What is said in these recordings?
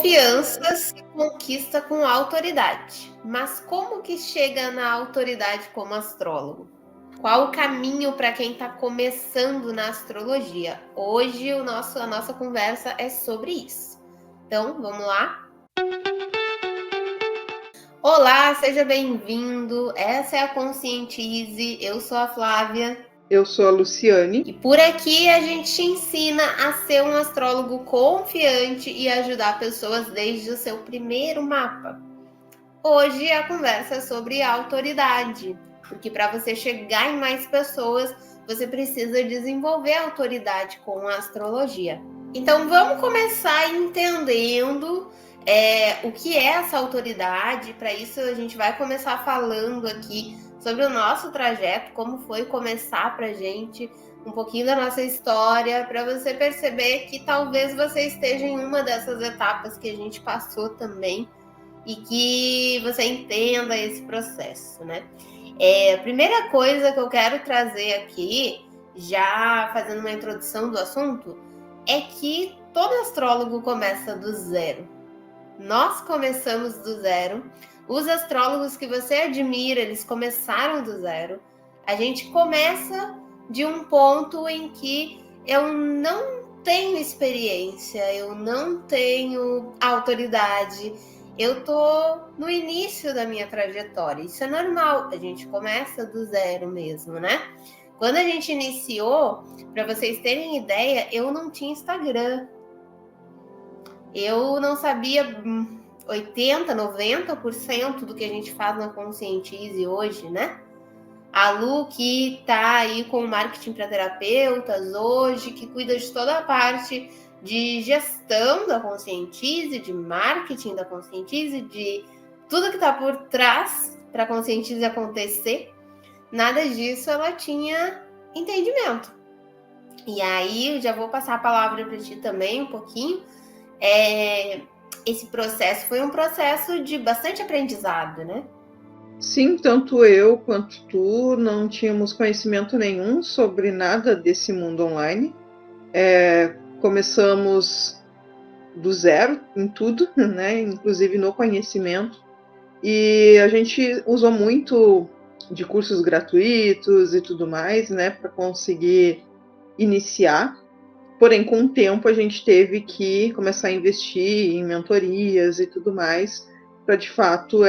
Confiança se conquista com autoridade. Mas como que chega na autoridade como astrólogo? Qual o caminho para quem está começando na astrologia? Hoje a nossa conversa é sobre isso. Então, vamos lá? Olá, seja bem-vindo. Essa é a Conscientize. Eu sou a Flávia. Eu sou a Luciane. E por aqui a gente te ensina a ser um astrólogo confiante e ajudar pessoas desde o seu primeiro mapa. Hoje a conversa é sobre autoridade, porque para você chegar em mais pessoas, você precisa desenvolver autoridade com a astrologia. Então vamos começar entendendo o que é essa autoridade. Para isso a gente vai começar falando aqui sobre o nosso trajeto, como foi começar para a gente, um pouquinho da nossa história, para você perceber que talvez você esteja em uma dessas etapas que a gente passou também e que você entenda esse processo, né? A primeira coisa que eu quero trazer aqui, já fazendo uma introdução do assunto, é que todo astrólogo começa do zero. Nós começamos do zero. Os astrólogos que você admira, eles começaram do zero. A gente começa de um ponto em que eu não tenho experiência, eu não tenho autoridade, eu tô no início da minha trajetória. Isso é normal, a gente começa do zero mesmo, né? Quando a gente iniciou, para vocês terem ideia, eu não tinha Instagram. Eu não sabia 80%, 90% do que a gente faz na Conscientize hoje, né? A Lu, que tá aí com o marketing para terapeutas hoje, que cuida de toda a parte de gestão da Conscientize, de marketing da Conscientize, de tudo que tá por trás para a Conscientize acontecer, nada disso ela tinha entendimento. E aí, eu já vou passar a palavra para ti também um pouquinho. Esse processo foi um processo de bastante aprendizado, né? Sim, tanto eu quanto tu não tínhamos conhecimento nenhum sobre nada desse mundo online. Começamos do zero em tudo, né? Inclusive no conhecimento. E a gente usou muito de cursos gratuitos e tudo mais, né? Para conseguir iniciar. Porém, com o tempo, a gente teve que começar a investir em mentorias e tudo mais, para de fato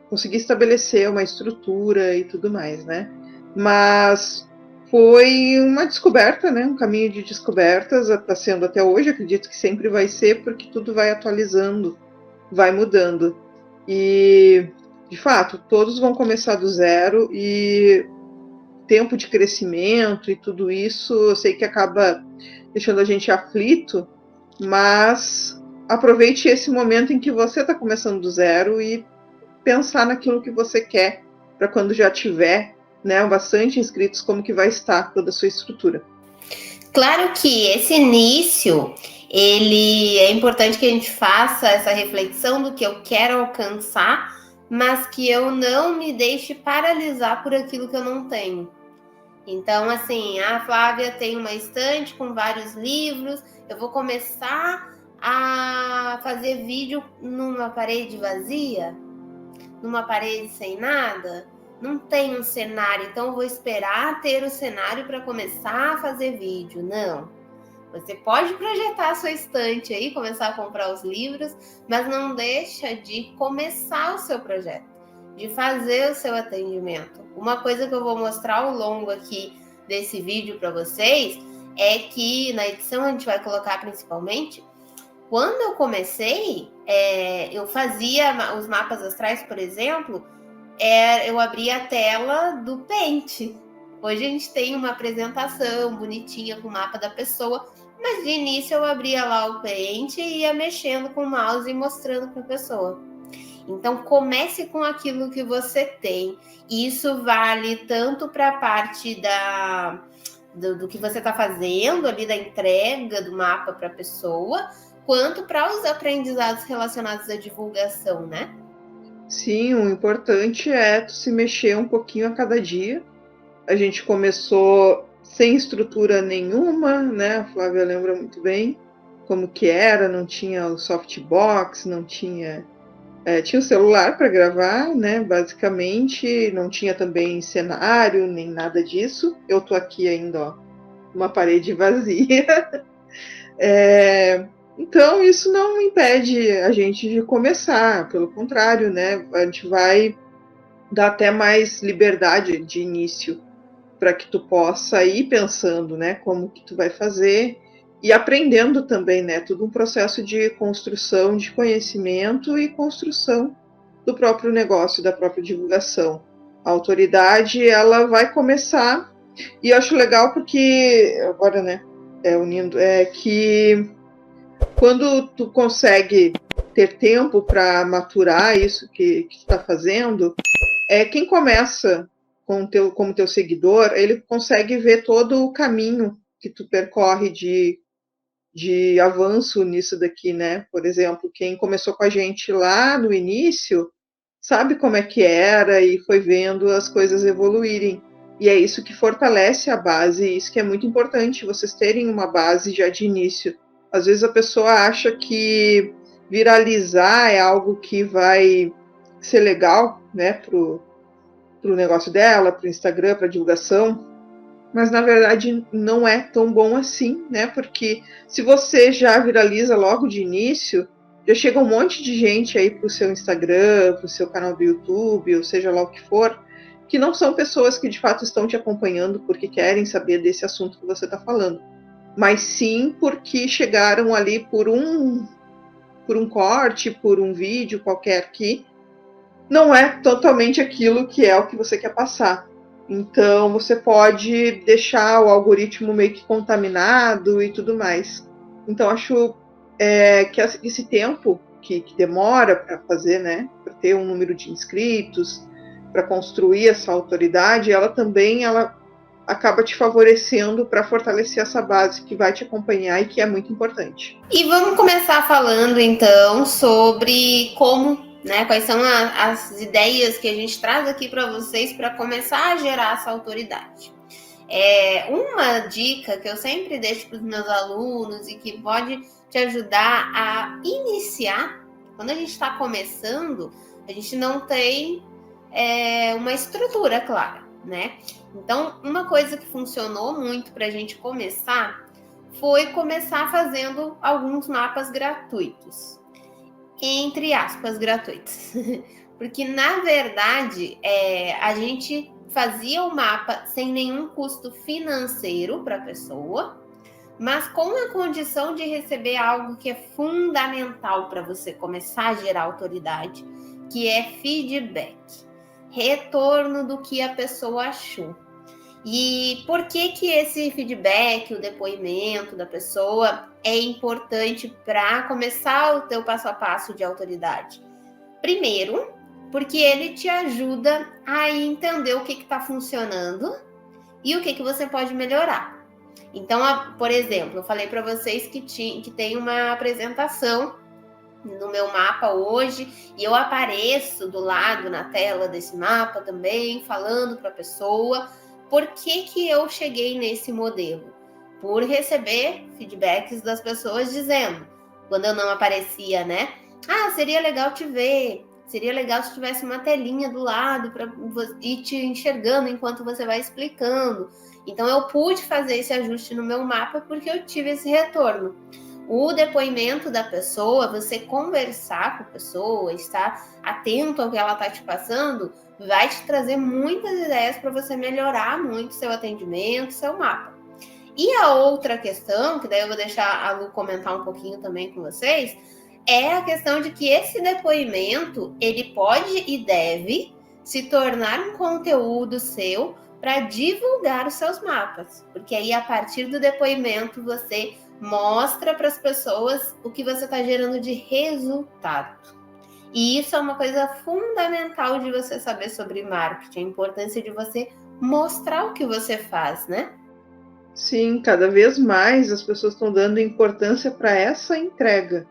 conseguir estabelecer uma estrutura e tudo mais, né? Mas foi uma descoberta, né? Um caminho de descobertas, está sendo até hoje, acredito que sempre vai ser, porque tudo vai atualizando, vai mudando. E, de fato, todos vão começar do zero e tempo de crescimento e tudo isso, eu sei que acaba deixando a gente aflito, mas aproveite esse momento em que você está começando do zero e pensar naquilo que você quer para quando já tiver, né, bastante inscritos, como que vai estar toda a sua estrutura. Claro que esse início, ele é importante que a gente faça essa reflexão do que eu quero alcançar, mas que eu não me deixe paralisar por aquilo que eu não tenho. Então, assim, a Flávia tem uma estante com vários livros, eu vou começar a fazer vídeo numa parede vazia, numa parede sem nada, não tem um cenário, então eu vou esperar ter o cenário para começar a fazer vídeo. Não. Você pode projetar a sua estante aí, começar a comprar os livros, mas não deixa de começar o seu projeto, de fazer o seu atendimento. Uma coisa que eu vou mostrar ao longo aqui desse vídeo para vocês é que na edição a gente vai colocar principalmente, quando eu comecei, eu fazia os mapas astrais, por exemplo, eu abria a tela do Paint. Hoje a gente tem uma apresentação bonitinha com o mapa da pessoa, mas de início eu abria lá o Paint e ia mexendo com o mouse e mostrando para a pessoa. Então comece com aquilo que você tem. Isso vale tanto para a parte do que você está fazendo ali, da entrega do mapa para a pessoa, quanto para os aprendizados relacionados à divulgação, né? Sim, o importante é tu se mexer um pouquinho a cada dia. A gente começou sem estrutura nenhuma, né? A Flávia lembra muito bem. como que era, não tinha o softbox, não tinha... tinha o celular para gravar, né, basicamente, não tinha também cenário, nem nada disso. Eu tô aqui ainda, ó, uma parede vazia. Então, isso não impede a gente de começar, pelo contrário, né, a gente vai dar até mais liberdade de início para que tu possa ir pensando, né, como que tu vai fazer e aprendendo também, né, tudo um processo de construção de conhecimento e construção do próprio negócio, da própria divulgação. A autoridade, ela vai começar, e eu acho legal porque, agora, né, unindo, que quando tu consegue ter tempo para maturar isso que tu está fazendo, quem começa como teu seguidor, ele consegue ver todo o caminho que tu percorre de avanço nisso daqui, né? Por exemplo, quem começou com a gente lá no início, sabe como é que era e foi vendo as coisas evoluírem. E é isso que fortalece a base, e isso que é muito importante, vocês terem uma base já de início. Às vezes a pessoa acha que viralizar é algo que vai ser legal, né, pro negócio dela, pro Instagram, pra divulgação, mas na verdade não é tão bom assim, né, porque se você já viraliza logo de início, já chega um monte de gente aí pro seu Instagram, pro seu canal do YouTube, ou seja lá o que for, que não são pessoas que de fato estão te acompanhando porque querem saber desse assunto que você está falando, mas sim porque chegaram ali por um corte, por um vídeo qualquer que não é totalmente aquilo que é o que você quer passar. Então, você pode deixar o algoritmo meio que contaminado e tudo mais. Então, acho que esse tempo que demora para fazer, né, para ter um número de inscritos, para construir essa autoridade, ela acaba te favorecendo para fortalecer essa base que vai te acompanhar e que é muito importante. E vamos começar falando, então, sobre como, né, quais são as ideias que a gente traz aqui para vocês para começar a gerar essa autoridade. Uma dica que eu sempre deixo para os meus alunos e que pode te ajudar a iniciar, quando a gente está começando, a gente não tem uma estrutura clara, né? Então, uma coisa que funcionou muito para a gente começar foi começar fazendo alguns mapas gratuitos. Entre aspas, gratuitos. Porque, na verdade, a gente fazia o mapa sem nenhum custo financeiro para a pessoa, mas com a condição de receber algo que é fundamental para você começar a gerar autoridade, que é feedback. Retorno do que a pessoa achou. E por que esse feedback, o depoimento da pessoa é importante para começar o teu passo a passo de autoridade? Primeiro, porque ele te ajuda a entender o que está funcionando e o que você pode melhorar. Então, por exemplo, eu falei para vocês que tem uma apresentação no meu mapa hoje e eu apareço do lado na tela desse mapa também, falando para a pessoa por que eu cheguei nesse modelo. Por receber feedbacks das pessoas dizendo, quando eu não aparecia, né? Seria legal te ver, seria legal se tivesse uma telinha do lado para ir te enxergando enquanto você vai explicando. Então eu pude fazer esse ajuste no meu mapa porque eu tive esse retorno. O depoimento da pessoa, você conversar com a pessoa, estar atento ao que ela está te passando, vai te trazer muitas ideias para você melhorar muito seu atendimento, seu mapa. E a outra questão, que daí eu vou deixar a Lu comentar um pouquinho também com vocês, é a questão de que esse depoimento, ele pode e deve se tornar um conteúdo seu para divulgar os seus mapas. Porque aí, a partir do depoimento, você mostra para as pessoas o que você está gerando de resultado. E isso é uma coisa fundamental de você saber sobre marketing, a importância de você mostrar o que você faz, né? Sim, cada vez mais as pessoas estão dando importância para essa entrega,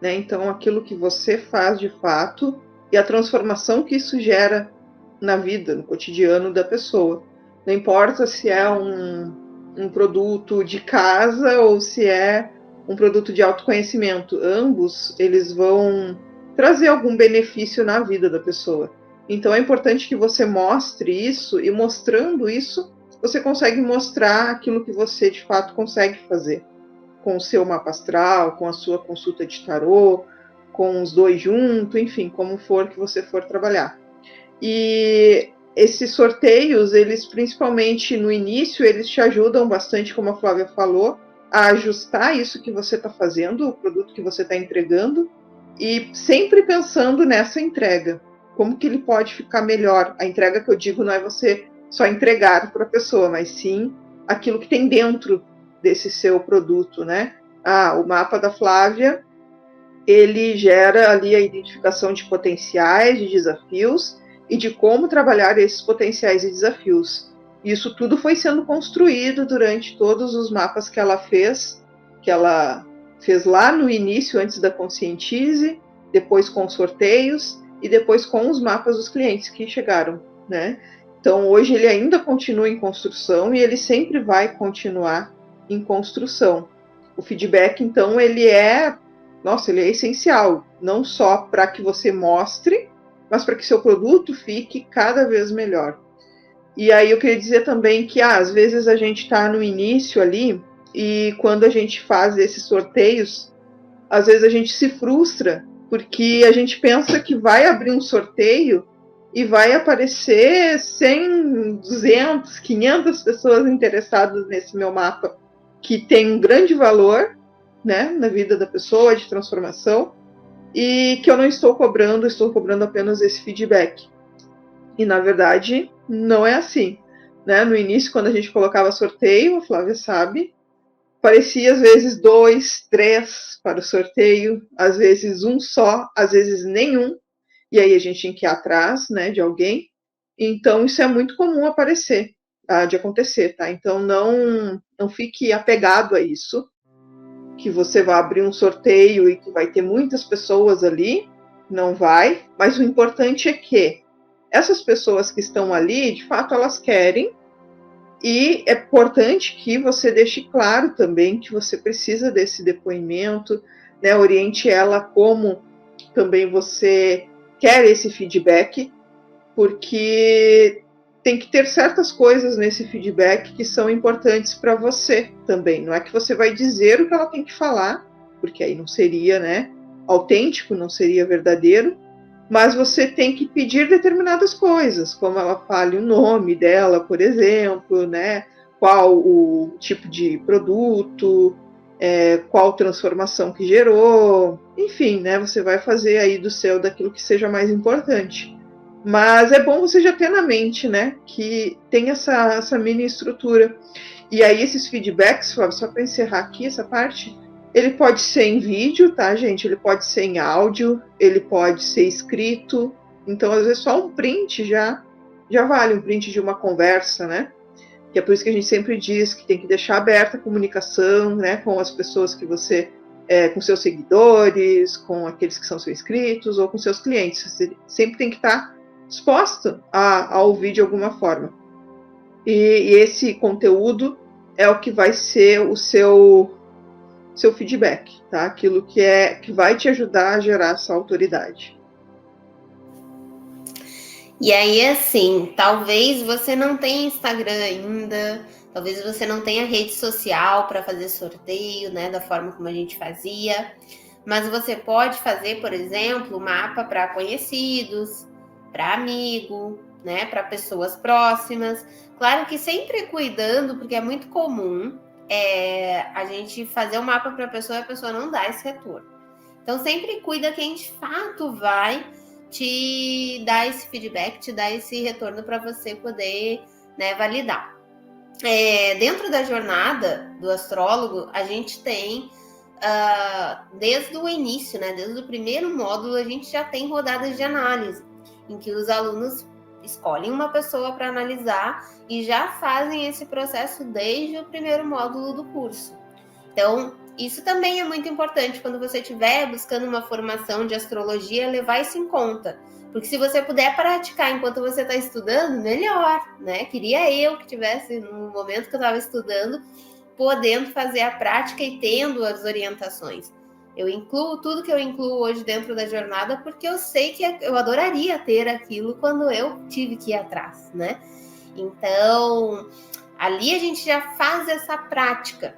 né? Então, aquilo que você faz de fato e a transformação que isso gera na vida, no cotidiano da pessoa. Não importa se é um produto de casa ou se é um produto de autoconhecimento. Ambos, eles vão trazer algum benefício na vida da pessoa. Então é importante que você mostre isso, e mostrando isso, você consegue mostrar aquilo que você de fato consegue fazer com o seu mapa astral, com a sua consulta de tarô, com os dois juntos, enfim, como for que você for trabalhar. E esses sorteios, eles principalmente no início, eles te ajudam bastante, como a Flávia falou, a ajustar isso que você está fazendo, o produto que você está entregando, e sempre pensando nessa entrega. Como que ele pode ficar melhor? A entrega que eu digo não é você só entregar para a pessoa, mas sim aquilo que tem dentro desse seu produto, né? O mapa da Flávia, ele gera ali a identificação de potenciais, de desafios e de como trabalhar esses potenciais e desafios. Isso tudo foi sendo construído durante todos os mapas que ela fez lá no início, antes da Conscientize, depois com sorteios e depois com os mapas dos clientes que chegaram, né? Então, hoje ele ainda continua em construção e ele sempre vai continuar em construção. O feedback, então, ele é essencial, não só para que você mostre, mas para que seu produto fique cada vez melhor. E aí eu queria dizer também que às vezes a gente está no início ali, e quando a gente faz esses sorteios, às vezes a gente se frustra, porque a gente pensa que vai abrir um sorteio e vai aparecer 100, 200, 500 pessoas interessadas nesse meu mapa, que tem um grande valor, né, na vida da pessoa, de transformação, e que eu não estou cobrando apenas esse feedback. E, na verdade, não é assim, né? No início, quando a gente colocava sorteio, a Flávia sabe, parecia às vezes 2, 3 para o sorteio, às vezes um só, às vezes nenhum, e aí a gente tinha que ir atrás, né, de alguém. Então, isso é muito comum de acontecer, tá? Então, não fique apegado a isso, que você vai abrir um sorteio e que vai ter muitas pessoas ali, não vai, mas o importante é que essas pessoas que estão ali, de fato, elas querem, e é importante que você deixe claro também que você precisa desse depoimento, né? Oriente ela como também você quer esse feedback, porque tem que ter certas coisas nesse feedback que são importantes para você também. Não é que você vai dizer o que ela tem que falar, porque aí não seria, né, autêntico, não seria verdadeiro, mas você tem que pedir determinadas coisas, como ela fale o nome dela, por exemplo, né, qual o tipo de produto, qual transformação que gerou, enfim, né, você vai fazer aí daquilo que seja mais importante. Mas é bom você já ter na mente, né, que tem essa mini estrutura. E aí esses feedbacks, só para encerrar aqui essa parte, ele pode ser em vídeo, tá, gente? Ele pode ser em áudio, ele pode ser escrito. Então, às vezes, só um print já vale, um print de uma conversa, né? Que é por isso que a gente sempre diz que tem que deixar aberta a comunicação, né, com as pessoas que você... com seus seguidores, com aqueles que são seus inscritos ou com seus clientes. Você sempre tem que estar disposto a ouvir de alguma forma. E esse conteúdo é o que vai ser o seu feedback, tá? Aquilo que vai te ajudar a gerar essa autoridade. E aí, assim, talvez você não tenha Instagram ainda, talvez você não tenha rede social para fazer sorteio, né, da forma como a gente fazia, mas você pode fazer, por exemplo, mapa para conhecidos, para amigo, né, para pessoas próximas. Claro que sempre cuidando, porque é muito comum a gente fazer um mapa para a pessoa não dá esse retorno. Então sempre cuida quem de fato vai te dar esse feedback, te dar esse retorno para você poder, né, validar. Dentro da jornada do astrólogo, a gente tem desde o início, né, desde o primeiro módulo, a gente já tem rodadas de análise, em que os alunos escolhem uma pessoa para analisar e já fazem esse processo desde o primeiro módulo do curso. Então, isso também é muito importante quando você estiver buscando uma formação de astrologia, levar isso em conta. Porque se você puder praticar enquanto você está estudando, melhor, né? Queria eu que tivesse, no momento que eu estava estudando, podendo fazer a prática e tendo as orientações. Eu incluo tudo que eu incluo hoje dentro da jornada porque eu sei que eu adoraria ter aquilo quando eu tive que ir atrás, né? Então, ali a gente já faz essa prática.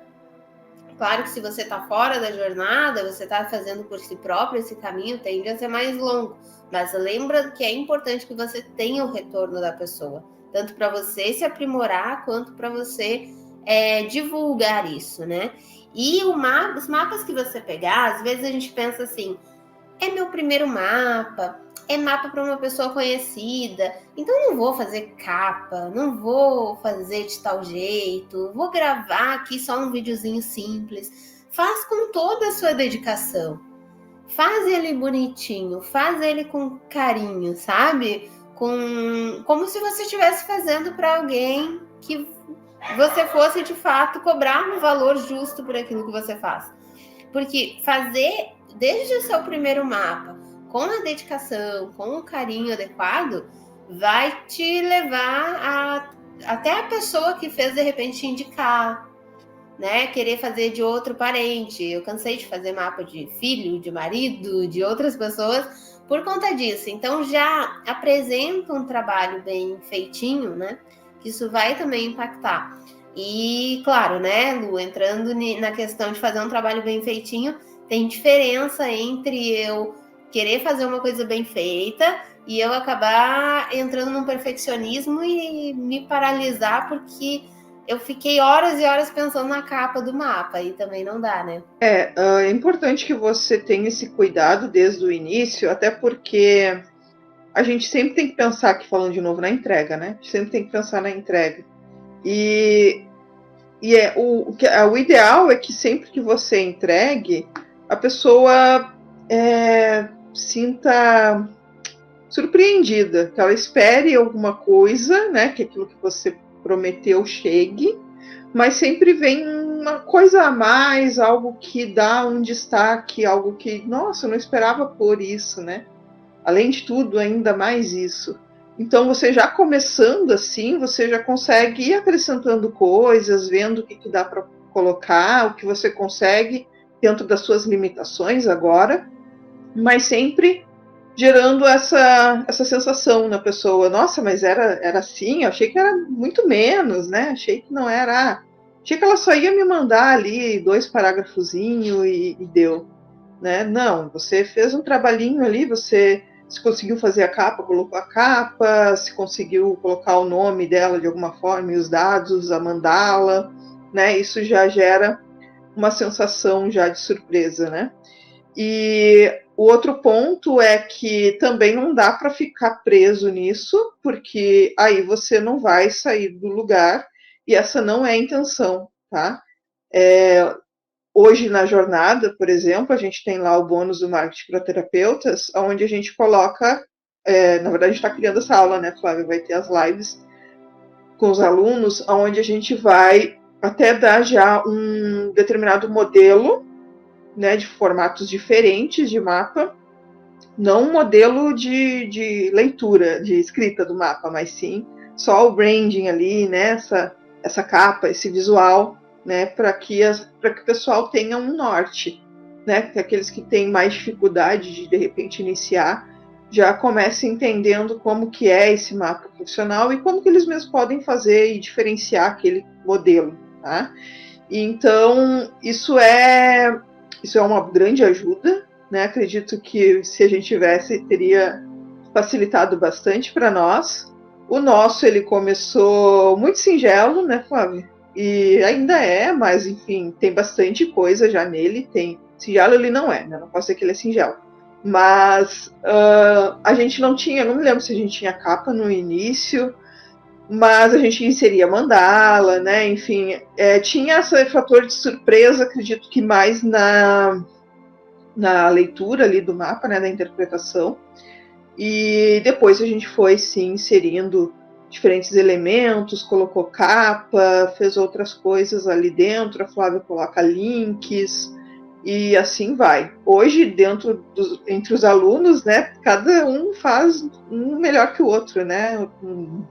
Claro que se você está fora da jornada, você está fazendo por si próprio, esse caminho tende a ser mais longo. Mas lembra que é importante que você tenha o retorno da pessoa, tanto para você se aprimorar, quanto para você divulgar isso, né? E os mapas que você pegar, às vezes a gente pensa assim, é meu primeiro mapa, é mapa para uma pessoa conhecida, então não vou fazer capa, não vou fazer de tal jeito, vou gravar aqui só um videozinho simples. Faz com toda a sua dedicação. Faz ele bonitinho, faz ele com carinho, sabe? Como se você estivesse fazendo para alguém que você fosse de fato cobrar um valor justo por aquilo que você faz. Porque fazer desde o seu primeiro mapa, com a dedicação, com o carinho adequado, vai te levar até a pessoa que fez de repente te indicar, né? Querer fazer de outro parente. Eu cansei de fazer mapa de filho, de marido, de outras pessoas por conta disso. Então já apresenta um trabalho bem feitinho, né? Que isso vai também impactar. E claro, né, Lu, entrando na questão de fazer um trabalho bem feitinho, tem diferença entre eu querer fazer uma coisa bem feita e eu acabar entrando num perfeccionismo e me paralisar porque eu fiquei horas e horas pensando na capa do mapa, e também não dá, né? É importante que você tenha esse cuidado desde o início, até porque a gente sempre tem que pensar, aqui falando de novo, na entrega, né? A gente sempre tem que pensar na entrega. E o ideal é que sempre que você entregue, a pessoa sinta surpreendida, que ela espere alguma coisa, né? Que aquilo que você prometeu chegue, mas sempre vem uma coisa a mais, algo que dá um destaque, algo que, nossa, eu não esperava por isso, né? Além de tudo, ainda mais isso. Então, você já começando assim, você já consegue ir acrescentando coisas, vendo o que dá para colocar, o que você consegue dentro das suas limitações agora, mas sempre gerando essa sensação na pessoa. Nossa, mas era assim? Eu achei que era muito menos, né? Achei que não era... Achei que ela só ia me mandar ali 2 parágrafozinhos e deu. Né? Não, você fez um trabalhinho ali, você se conseguiu fazer a capa, colocou a capa, se conseguiu colocar o nome dela de alguma forma e os dados, a mandala, né? Isso já gera uma sensação já de surpresa, né? E o outro ponto é que também não dá para ficar preso nisso, porque aí você não vai sair do lugar e essa não é a intenção, tá? Hoje na jornada, por exemplo, a gente tem lá o bônus do marketing para terapeutas, onde a gente coloca, na verdade a gente está criando essa aula, né, Flávia? Vai ter as lives com os alunos, onde a gente vai até dar já um determinado modelo, né, de formatos diferentes de mapa, não um modelo de leitura, de escrita do mapa, mas sim só o branding ali, né, essa capa, esse visual, né, para que o pessoal tenha um norte, né, que aqueles que têm mais dificuldade de repente iniciar já comecem entendendo como que é esse mapa profissional e como que eles mesmos podem fazer e diferenciar aquele modelo, tá? Então isso é uma grande ajuda, né? Acredito que se a gente tivesse, teria facilitado bastante para nós. O nosso, ele começou muito singelo, né, Flávia? E ainda é, mas enfim, tem bastante coisa já nele. Singelo ele não é, né? Não posso dizer que ele é singelo. Mas a gente não tinha, não me lembro se a gente tinha capa no início, mas a gente inseria mandala, né? Enfim, tinha esse fator de surpresa, acredito que mais na leitura ali do mapa, né, da interpretação. E depois a gente foi, sim, inserindo diferentes elementos, colocou capa, fez outras coisas ali dentro, a Flávia coloca links, e assim vai. Hoje, entre os alunos, né, cada um faz um melhor que o outro, né?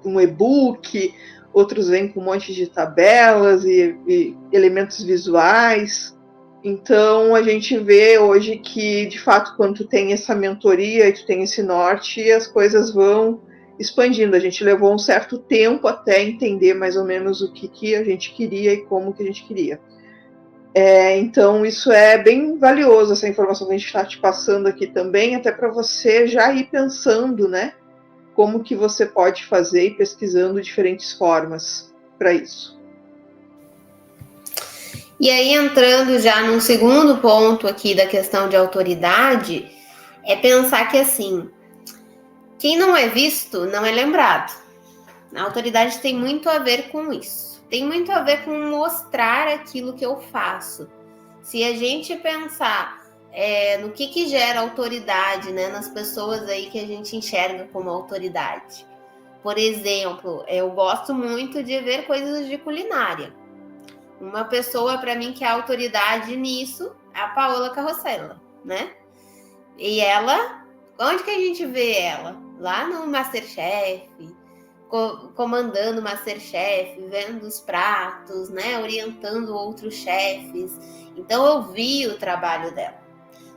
Um e-book, outros vêm com um monte de tabelas e elementos visuais. Então, a gente vê hoje que, de fato, quando tu tem essa mentoria e tu tem esse norte, as coisas vão expandindo. A gente levou um certo tempo até entender mais ou menos o que a gente queria e como que a gente queria. Então, isso é bem valioso, essa informação que a gente está te passando aqui também, até para você já ir pensando, né, como que você pode fazer e pesquisando diferentes formas para isso. E aí, entrando já num segundo ponto aqui da questão de autoridade, é pensar que, assim, quem não é visto não é lembrado. A autoridade tem muito a ver com isso. Tem muito a ver com mostrar aquilo que eu faço. Se a gente pensar no que gera autoridade, né, nas pessoas aí que a gente enxerga como autoridade. Por exemplo, eu gosto muito de ver coisas de culinária. Uma pessoa, para mim, que é autoridade nisso é a Paola Carrossela, né? E ela, onde que a gente vê ela? Lá no Masterchef, comandando o Masterchef, vendo os pratos, né? Orientando outros chefes. Então, eu vi o trabalho dela.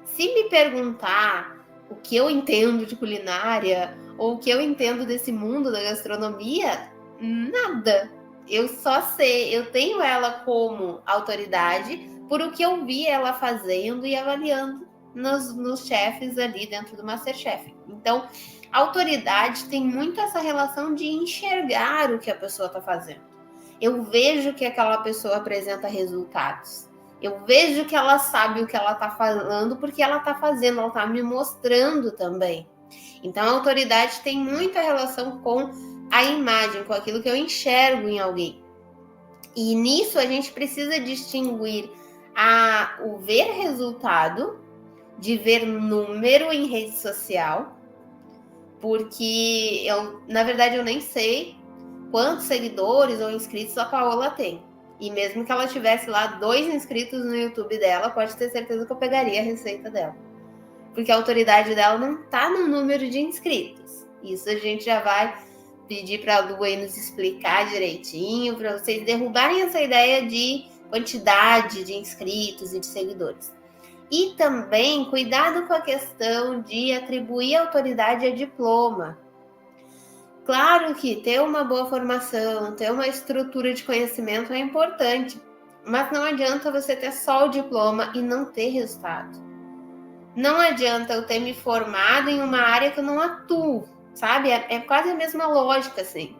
Se me perguntar o que eu entendo de culinária ou o que eu entendo desse mundo da gastronomia, nada. Eu só sei, eu tenho ela como autoridade por o que eu vi ela fazendo e avaliando nos chefes ali dentro do Masterchef. Então, a autoridade tem muito essa relação de enxergar o que a pessoa está fazendo. Eu vejo que aquela pessoa apresenta resultados. Eu vejo que ela sabe o que ela está falando porque ela está fazendo, ela está me mostrando também. Então, a autoridade tem muita relação com a imagem, com aquilo que eu enxergo em alguém. E nisso a gente precisa distinguir o ver resultado de ver número em rede social, porque na verdade eu nem sei quantos seguidores ou inscritos a Paola tem. E mesmo que ela tivesse lá 2 inscritos no YouTube dela, pode ter certeza que eu pegaria a receita dela. Porque a autoridade dela não está no número de inscritos. Isso a gente já vai pedir para a Lu aí nos explicar direitinho, para vocês derrubarem essa ideia de quantidade de inscritos e de seguidores. E também cuidado com a questão de atribuir autoridade a diploma. Claro que ter uma boa formação, ter uma estrutura de conhecimento é importante, mas não adianta você ter só o diploma e não ter resultado. Não adianta eu ter me formado em uma área que eu não atuo, sabe? É quase a mesma lógica, assim.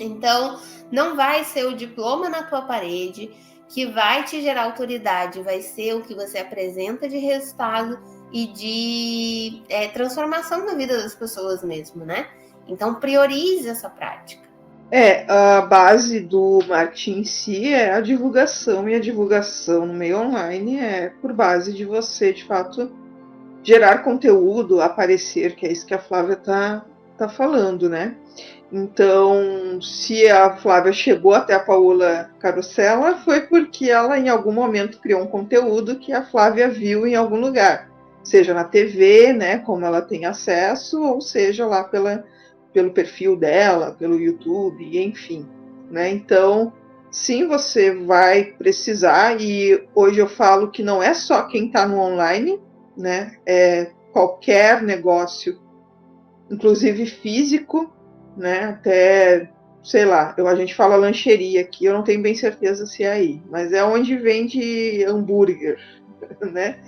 Então, não vai ser o diploma na tua parede que vai te gerar autoridade, vai ser o que você apresenta de resultado e de transformação na vida das pessoas mesmo, né? Então, priorize essa prática. A base do marketing em si é a divulgação, e a divulgação no meio online é por base de você, de fato, gerar conteúdo, aparecer, que é isso que a Flávia tá falando, né? Então, se a Flávia chegou até a Paola Carrossela, foi porque ela, em algum momento, criou um conteúdo que a Flávia viu em algum lugar, seja na TV, né, como ela tem acesso, ou seja lá pelo perfil dela, pelo YouTube, enfim, né? Então, sim, você vai precisar, e hoje eu falo que não é só quem está no online, né? Qualquer negócio, inclusive físico, né? Até, sei lá, a gente fala lancheria aqui, eu não tenho bem certeza se é aí, mas é onde vende hambúrguer, né?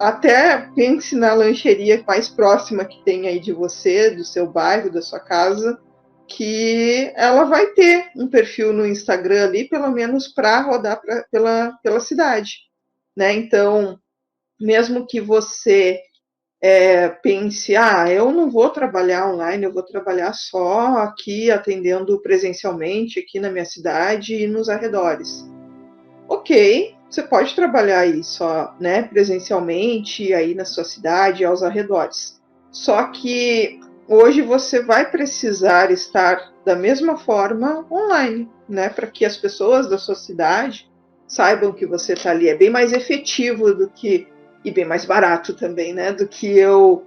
Até pense na lancheria mais próxima que tem aí de você, do seu bairro, da sua casa, que ela vai ter um perfil no Instagram ali, pelo menos para rodar pela cidade, né? Então, mesmo que você pense, eu não vou trabalhar online, eu vou trabalhar só aqui atendendo presencialmente aqui na minha cidade e nos arredores. Ok, você pode trabalhar aí só, né, presencialmente aí na sua cidade, aos arredores. Só que hoje você vai precisar estar da mesma forma online, né, para que as pessoas da sua cidade saibam que você está ali. É bem mais efetivo e bem mais barato também, né, do que eu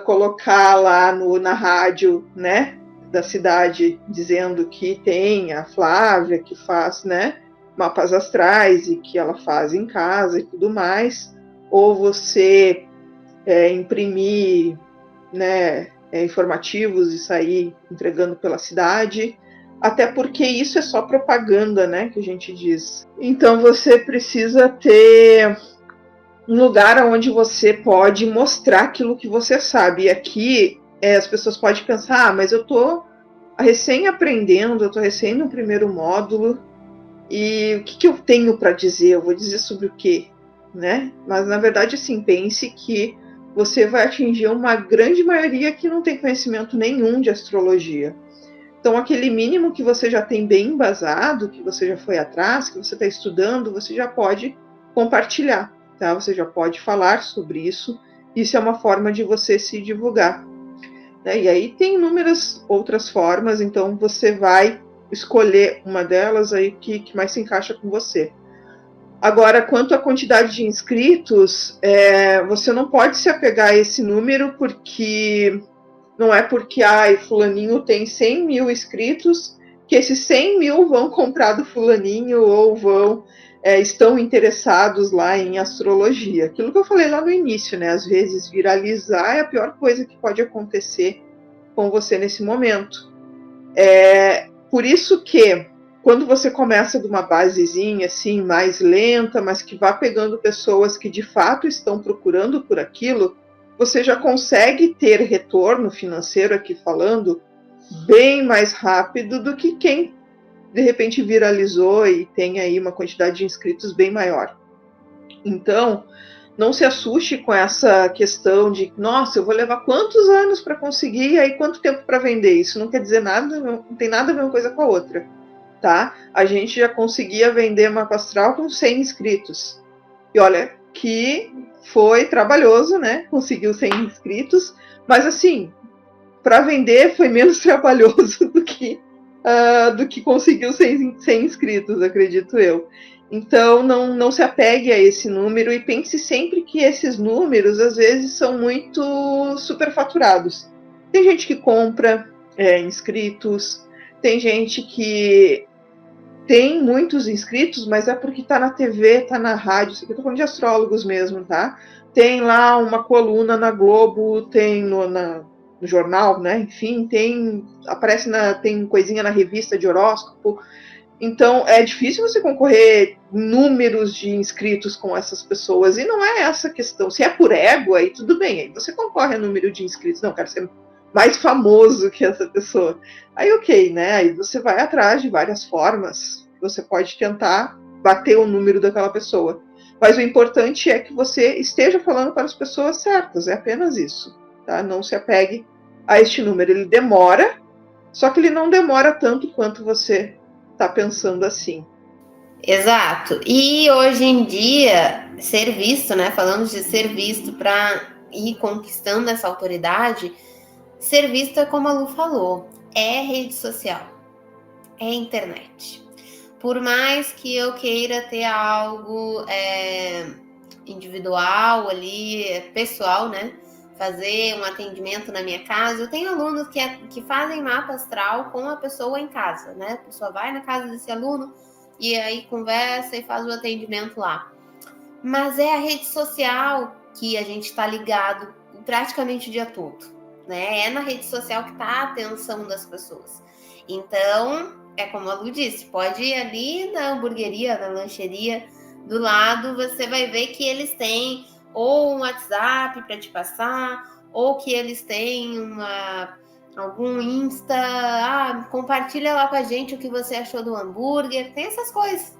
colocar lá na rádio, né, da cidade dizendo que tem a Flávia que faz, né, mapas astrais e que ela faz em casa e tudo mais, ou você imprimir, né, informativos e sair entregando pela cidade, até porque isso é só propaganda, né, que a gente diz. Então você precisa ter um lugar onde você pode mostrar aquilo que você sabe. E aqui as pessoas podem pensar, mas eu estou recém aprendendo, eu estou recém no primeiro módulo, e o que eu tenho para dizer? Eu vou dizer sobre o quê? Né? Mas, na verdade, assim, pense que você vai atingir uma grande maioria que não tem conhecimento nenhum de astrologia. Então, aquele mínimo que você já tem bem embasado, que você já foi atrás, que você está estudando, você já pode compartilhar, tá? Você já pode falar sobre isso. Isso é uma forma de você se divulgar. Né? E aí tem inúmeras outras formas, então você vai escolher uma delas aí que mais se encaixa com você. Agora, quanto à quantidade de inscritos, você não pode se apegar a esse número, porque não é porque fulaninho tem 100 mil inscritos que esses 100 mil vão comprar do fulaninho ou estão interessados lá em astrologia. Aquilo que eu falei lá no início, né? Às vezes viralizar é a pior coisa que pode acontecer com você nesse momento. Por isso que quando você começa de uma basezinha assim, mais lenta, mas que vá pegando pessoas que de fato estão procurando por aquilo, você já consegue ter retorno financeiro, aqui falando, bem mais rápido do que quem de repente viralizou e tem aí uma quantidade de inscritos bem maior. Então, não se assuste com essa questão de, nossa, eu vou levar quantos anos para conseguir e aí quanto tempo para vender? Isso não quer dizer nada, não tem nada a ver uma coisa com a outra, tá? A gente já conseguia vender mapa astral com 100 inscritos. E olha que foi trabalhoso, né? Conseguiu 100 inscritos, mas assim, para vender foi menos trabalhoso do que conseguiu 100 inscritos, acredito eu. Então, não se apegue a esse número e pense sempre que esses números, às vezes, são muito superfaturados. Tem gente que compra inscritos, tem gente que tem muitos inscritos, mas é porque está na TV, está na rádio, isso aqui eu tô falando de astrólogos mesmo, tá? Tem lá uma coluna na Globo, tem no jornal, né? Enfim, aparece tem coisinha na revista de horóscopo. Então, é difícil você concorrer números de inscritos com essas pessoas. E não é essa questão. Se é por ego, aí tudo bem. Aí você concorre a número de inscritos. Não, quero ser mais famoso que essa pessoa. Aí, ok, né? Aí você vai atrás de várias formas. Você pode tentar bater o número daquela pessoa. Mas o importante é que você esteja falando para as pessoas certas. É apenas isso. Tá? Não se apegue a este número. Ele demora, só que ele não demora tanto quanto você está pensando assim. Exato. E hoje em dia, ser visto, né? Falando de ser visto para ir conquistando essa autoridade, ser visto é como a Lu falou, é rede social, é internet. Por mais que eu queira ter algo individual ali, pessoal, né? Fazer um atendimento na minha casa. Eu tenho alunos que fazem mapa astral com a pessoa em casa, né? A pessoa vai na casa desse aluno e aí conversa e faz o atendimento lá. Mas é a rede social que a gente está ligado praticamente o dia todo, né? É na rede social que está a atenção das pessoas. Então, é como a Lu disse, pode ir ali na hamburgueria, na lancheria do lado, você vai ver que eles têm ou um WhatsApp para te passar, ou que eles têm algum Insta, compartilha lá com a gente o que você achou do hambúrguer, tem essas coisas.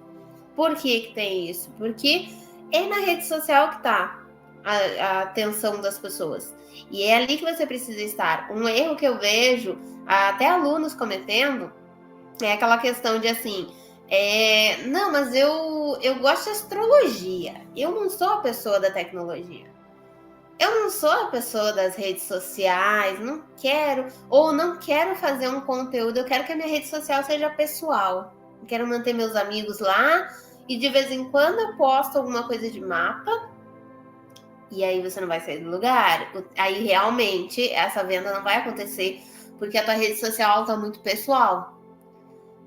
Por que tem isso? Porque é na rede social que está a atenção das pessoas. E é ali que você precisa estar. Um erro que eu vejo, até alunos cometendo, é aquela questão de assim, não, mas eu gosto de astrologia. Eu não sou a pessoa da tecnologia. Eu não sou a pessoa das redes sociais, não quero fazer um conteúdo, eu quero que a minha rede social seja pessoal. Eu quero manter meus amigos lá e de vez em quando eu posto alguma coisa de mapa e aí você não vai sair do lugar. Aí realmente essa venda não vai acontecer porque a tua rede social está muito pessoal,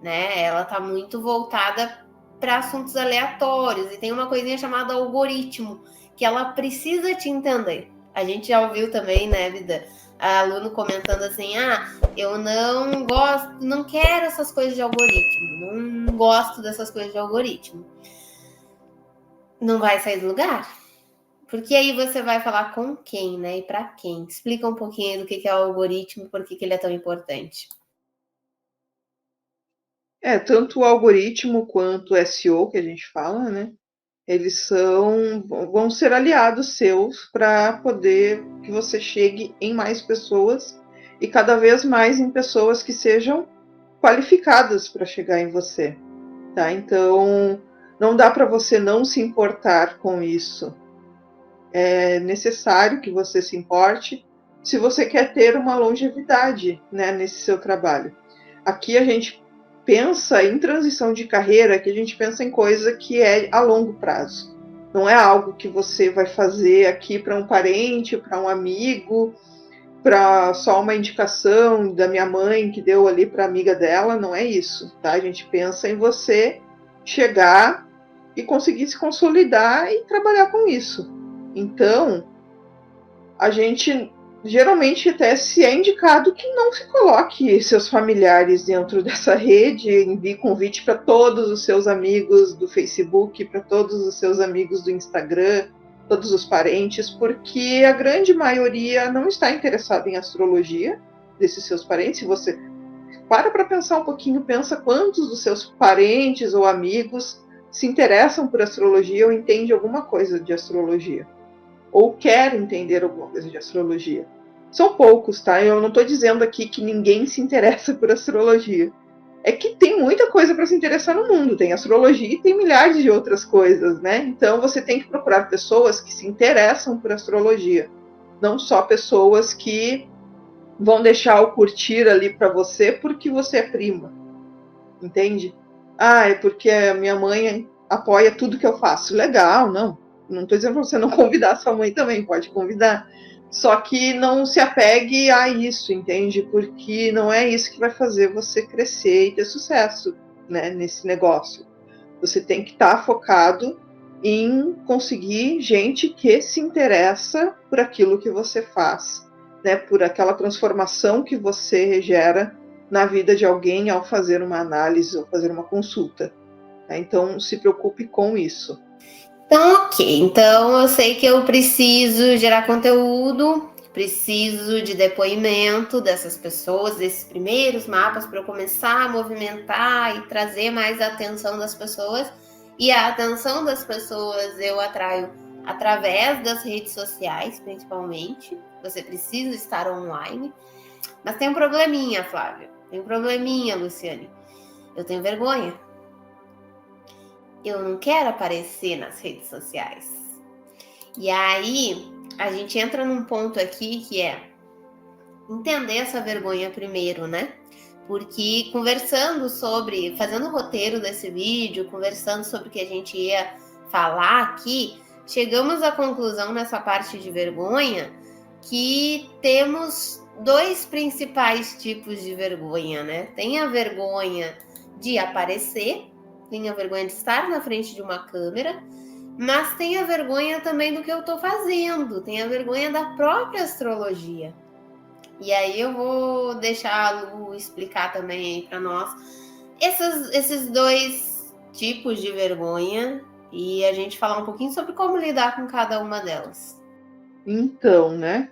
né? Ela está muito voltada para assuntos aleatórios, e tem uma coisinha chamada algoritmo, que ela precisa te entender. A gente já ouviu também, né, Vida? Aluno comentando assim, eu não gosto, não quero essas coisas de algoritmo, não gosto dessas coisas de algoritmo. Não vai sair do lugar. Porque aí você vai falar com quem, né? E para quem? Explica um pouquinho do que é o algoritmo e por que ele é tão importante. Tanto o algoritmo quanto o SEO, que a gente fala, né? Eles vão ser aliados seus para poder que você chegue em mais pessoas e cada vez mais em pessoas que sejam qualificadas para chegar em você, tá? Então, não dá para você não se importar com isso. É necessário que você se importe se você quer ter uma longevidade, né, nesse seu trabalho. Aqui a gente pensa em transição de carreira, que a gente pensa em coisa que é a longo prazo. Não é algo que você vai fazer aqui para um parente, para um amigo, para só uma indicação da minha mãe que deu ali para amiga dela, não é isso, tá? A gente pensa em você chegar e conseguir se consolidar e trabalhar com isso. Então, a gente geralmente até se é indicado que não se coloque seus familiares dentro dessa rede, envie convite para todos os seus amigos do Facebook, para todos os seus amigos do Instagram, todos os parentes, porque a grande maioria não está interessada em astrologia desses seus parentes. Se você para pensar um pouquinho, pensa quantos dos seus parentes ou amigos se interessam por astrologia ou entendem alguma coisa de astrologia, ou quer entender alguma coisa de astrologia. São poucos, tá? Eu não estou dizendo aqui que ninguém se interessa por astrologia. É que tem muita coisa para se interessar no mundo. Tem astrologia e tem milhares de outras coisas, né? Então você tem que procurar pessoas que se interessam por astrologia. Não só pessoas que vão deixar o curtir ali para você porque você é prima. Entende? É porque a minha mãe apoia tudo que eu faço. Legal, não. Não estou dizendo para você não convidar sua mãe também, pode convidar. Só que não se apegue a isso, entende? Porque não é isso que vai fazer você crescer e ter sucesso, né, nesse negócio. Você tem que estar focado em conseguir gente que se interessa por aquilo que você faz, né, por aquela transformação que você gera na vida de alguém ao fazer uma análise ou fazer uma consulta. Então, se preocupe com isso. Então, ok. Então, eu sei que eu preciso gerar conteúdo, preciso de depoimento dessas pessoas, desses primeiros mapas, para eu começar a movimentar e trazer mais a atenção das pessoas. E a atenção das pessoas eu atraio através das redes sociais, principalmente. Você precisa estar online. Mas tem um probleminha, Flávia. Tem um probleminha, Luciane. Eu tenho vergonha. Eu não quero aparecer nas redes sociais. E aí, a gente entra num ponto aqui que é entender essa vergonha primeiro, né? Porque fazendo o roteiro desse vídeo, conversando sobre o que a gente ia falar aqui, chegamos à conclusão nessa parte de vergonha que temos 2 principais tipos de vergonha, né? Tem a vergonha de aparecer, tem a vergonha de estar na frente de uma câmera, mas tem a vergonha também do que eu estou fazendo, tem a vergonha da própria astrologia. E aí eu vou deixar a Lu explicar também aí para nós esses 2 tipos de vergonha e a gente falar um pouquinho sobre como lidar com cada uma delas. Então, né?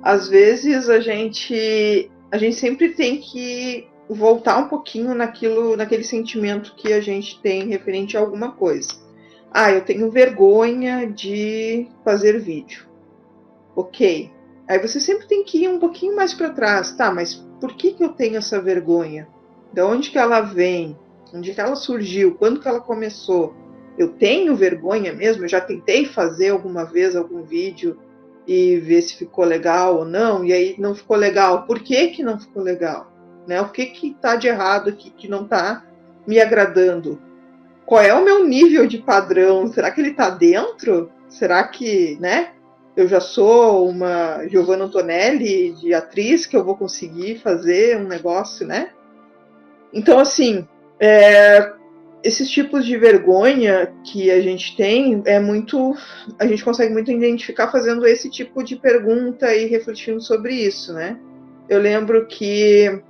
Às vezes a gente sempre tem que voltar um pouquinho naquele sentimento que a gente tem referente a alguma coisa. Eu tenho vergonha de fazer vídeo. Ok. Aí você sempre tem que ir um pouquinho mais para trás. Tá, mas por que eu tenho essa vergonha? De onde que ela vem? Onde que ela surgiu? Quando que ela começou? Eu tenho vergonha mesmo? Eu já tentei fazer alguma vez algum vídeo e ver se ficou legal ou não, e aí não ficou legal. Por que não ficou legal? Né? O que está de errado aqui que não está me agradando? Qual é o meu nível de padrão? Será que ele está dentro? Será que, né? eu já sou uma Giovanna Antonelli de atriz, que eu vou conseguir fazer um negócio, né? Então, assim, esses tipos de vergonha que a gente tem a gente consegue muito identificar fazendo esse tipo de pergunta e refletindo sobre isso, né? Eu lembro que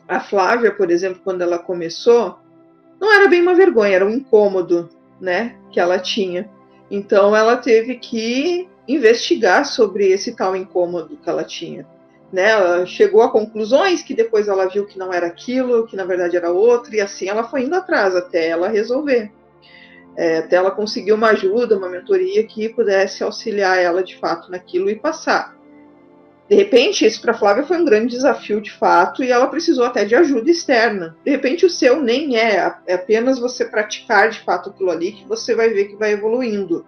a Flávia, por exemplo, quando ela começou, não era bem uma vergonha, era um incômodo, né, que ela tinha. Então ela teve que investigar sobre esse tal incômodo que ela tinha. Né? Ela chegou a conclusões que depois ela viu que não era aquilo, que na verdade era outro, e assim ela foi indo atrás até ela resolver. Até ela conseguir uma ajuda, uma mentoria que pudesse auxiliar ela de fato naquilo e passar. De repente, isso para a Flávia foi um grande desafio de fato e ela precisou até de ajuda externa. De repente, o seu nem é apenas você praticar de fato aquilo ali que você vai ver que vai evoluindo.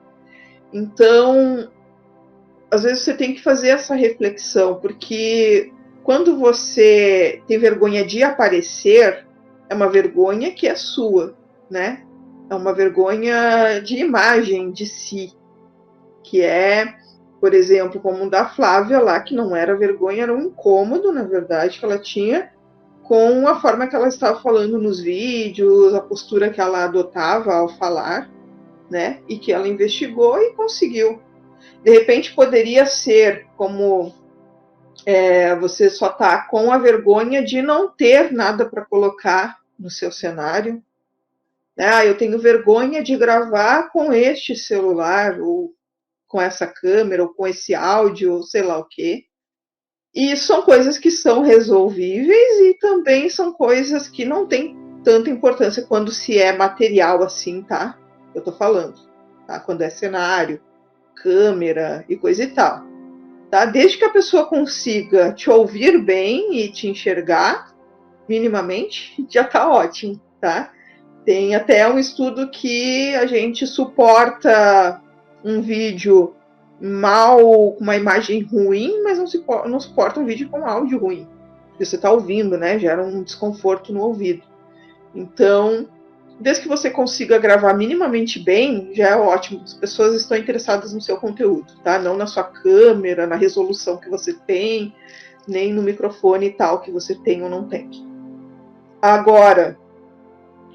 Então, às vezes você tem que fazer essa reflexão, porque quando você tem vergonha de aparecer, é uma vergonha que é sua, né? É uma vergonha de imagem de si, que é, por exemplo, como o da Flávia lá, que não era vergonha, era um incômodo, na verdade, que ela tinha com a forma que ela estava falando nos vídeos, a postura que ela adotava ao falar, né? E que ela investigou e conseguiu. De repente poderia ser como você só está com a vergonha de não ter nada para colocar no seu cenário. Eu tenho vergonha de gravar com este celular, ou com essa câmera, ou com esse áudio, ou sei lá o quê. E são coisas que são resolvíveis e também são coisas que não têm tanta importância quando se é material assim, tá? Eu tô falando, tá? Quando é cenário, câmera e coisa e tal. Tá? Desde que a pessoa consiga te ouvir bem e te enxergar minimamente, já tá ótimo, tá? Tem até um estudo que a gente suporta um vídeo mal, com uma imagem ruim, mas não suporta um vídeo com áudio ruim. Você está ouvindo, né? Gera um desconforto no ouvido. Então, desde que você consiga gravar minimamente bem, já é ótimo. As pessoas estão interessadas no seu conteúdo, tá? Não na sua câmera, na resolução que você tem, nem no microfone e tal que você tem ou não tem. Agora,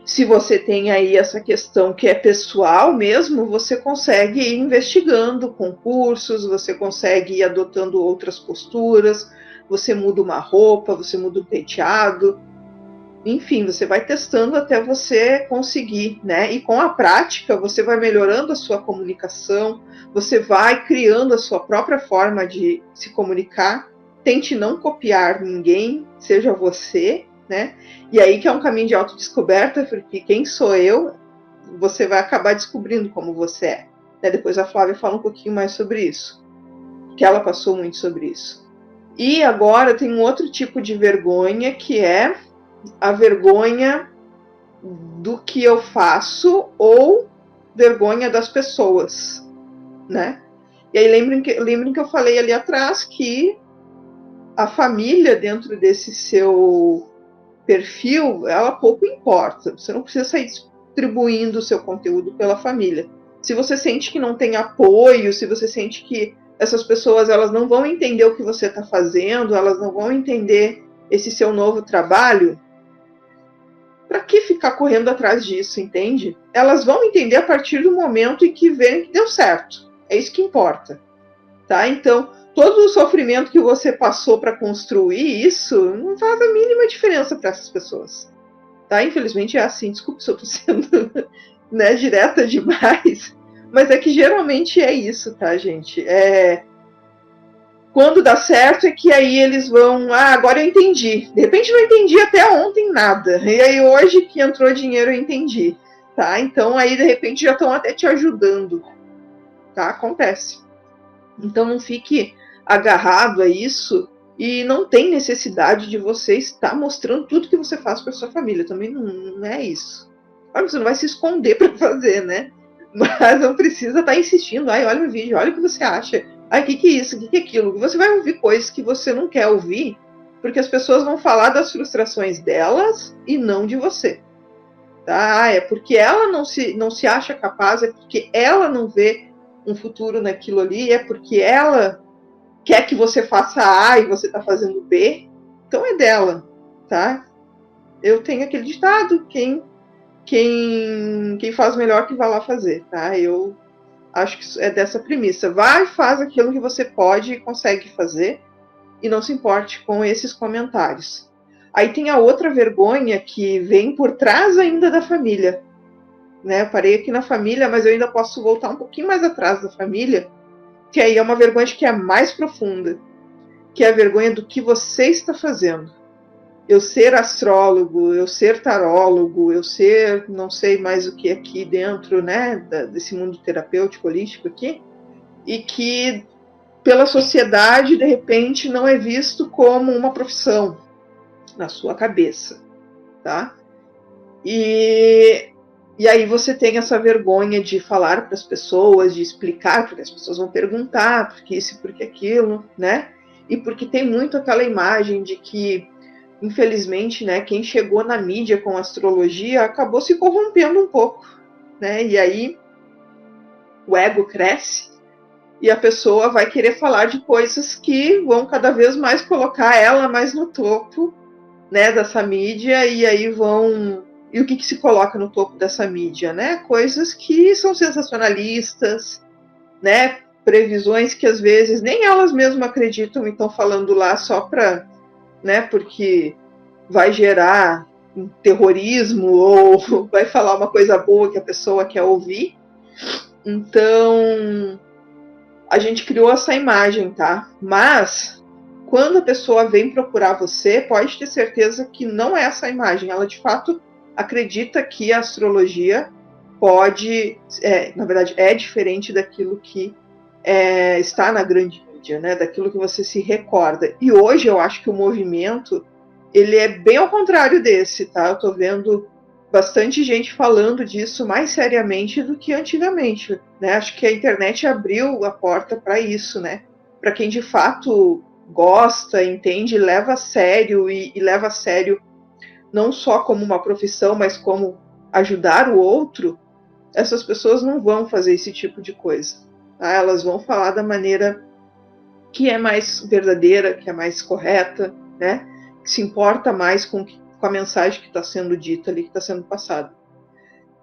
se você tem aí essa questão que é pessoal mesmo, você consegue ir investigando concursos, você consegue ir adotando outras posturas, você muda uma roupa, você muda o penteado, enfim, você vai testando até você conseguir, né? E com a prática, você vai melhorando a sua comunicação, você vai criando a sua própria forma de se comunicar. Tente não copiar ninguém, seja você, né? E aí que é um caminho de autodescoberta, porque quem sou eu, você vai acabar descobrindo como você é. Né? Depois a Flávia fala um pouquinho mais sobre isso, que ela passou muito sobre isso. E agora tem um outro tipo de vergonha, que é a vergonha do que eu faço ou vergonha das pessoas, né? E aí lembrem que eu falei ali atrás que a família dentro desse seu perfil, ela pouco importa. Você não precisa sair distribuindo o seu conteúdo pela família. Se você sente que não tem apoio, se você sente que essas pessoas elas não vão entender o que você está fazendo, elas não vão entender esse seu novo trabalho, para que ficar correndo atrás disso, entende? Elas vão entender a partir do momento em que verem que deu certo. É isso que importa. Tá? Então, todo o sofrimento que você passou para construir isso não faz a mínima diferença para essas pessoas. Tá? Infelizmente é assim, desculpa se eu estou sendo né, direta demais, mas é que geralmente é isso, tá, gente? Quando dá certo é que aí eles vão, agora eu entendi. De repente não entendi até ontem nada. E aí hoje que entrou dinheiro eu entendi. Tá? Então aí de repente já estão até te ajudando. Tá? Acontece. Então não fique agarrado a isso e não tem necessidade de você estar mostrando tudo que você faz para sua família. Também não é isso. Você não vai se esconder para fazer, né? Mas não precisa estar insistindo. Olha meu vídeo, olha o que você acha. O que é isso? O que é aquilo? Você vai ouvir coisas que você não quer ouvir, porque as pessoas vão falar das frustrações delas e não de você. Tá? É porque ela não se acha capaz, é porque ela não vê um futuro naquilo ali, é porque ela quer que você faça A e você está fazendo B, então é dela, tá? Eu tenho aquele ditado, quem faz melhor que vá lá fazer, tá? Eu acho que é dessa premissa. Vai, faz aquilo que você pode e consegue fazer e não se importe com esses comentários. Aí tem a outra vergonha que vem por trás ainda da família, né? Eu parei aqui na família, mas eu ainda posso voltar um pouquinho mais atrás da família, que aí é uma vergonha que é mais profunda, que é a vergonha do que você está fazendo. Eu ser astrólogo, eu ser tarólogo, eu ser não sei mais o que aqui dentro, né, desse mundo terapêutico, holístico aqui, e que pela sociedade, de repente, não é visto como uma profissão na sua cabeça, tá? E aí você tem essa vergonha de falar para as pessoas, de explicar, porque as pessoas vão perguntar, porque isso e porque aquilo, né? E porque tem muito aquela imagem de que, infelizmente, né, quem chegou na mídia com astrologia acabou se corrompendo um pouco, né? E aí o ego cresce e a pessoa vai querer falar de coisas que vão cada vez mais colocar ela mais no topo, né, dessa mídia, e aí vão... E o que se coloca no topo dessa mídia, né? Coisas que são sensacionalistas, né? Previsões que às vezes nem elas mesmas acreditam e estão falando lá só para, né, porque vai gerar um terrorismo ou vai falar uma coisa boa que a pessoa quer ouvir. Então, a gente criou essa imagem, tá? Mas, quando a pessoa vem procurar você, pode ter certeza que não é essa imagem. Ela, de fato, acredita que a astrologia pode... na verdade, é diferente daquilo que está na grande mídia, né? Daquilo que você se recorda. E hoje eu acho que o movimento, ele é bem ao contrário desse, tá? Eu tô vendo bastante gente falando disso mais seriamente do que antigamente, né? Acho que a internet abriu a porta para isso, né? Para quem de fato gosta, entende, leva a sério e leva a sério não só como uma profissão, mas como ajudar o outro, essas pessoas não vão fazer esse tipo de coisa, tá? Elas vão falar da maneira que é mais verdadeira, que é mais correta, né? Que se importa mais com a mensagem que está sendo dita ali, que está sendo passada.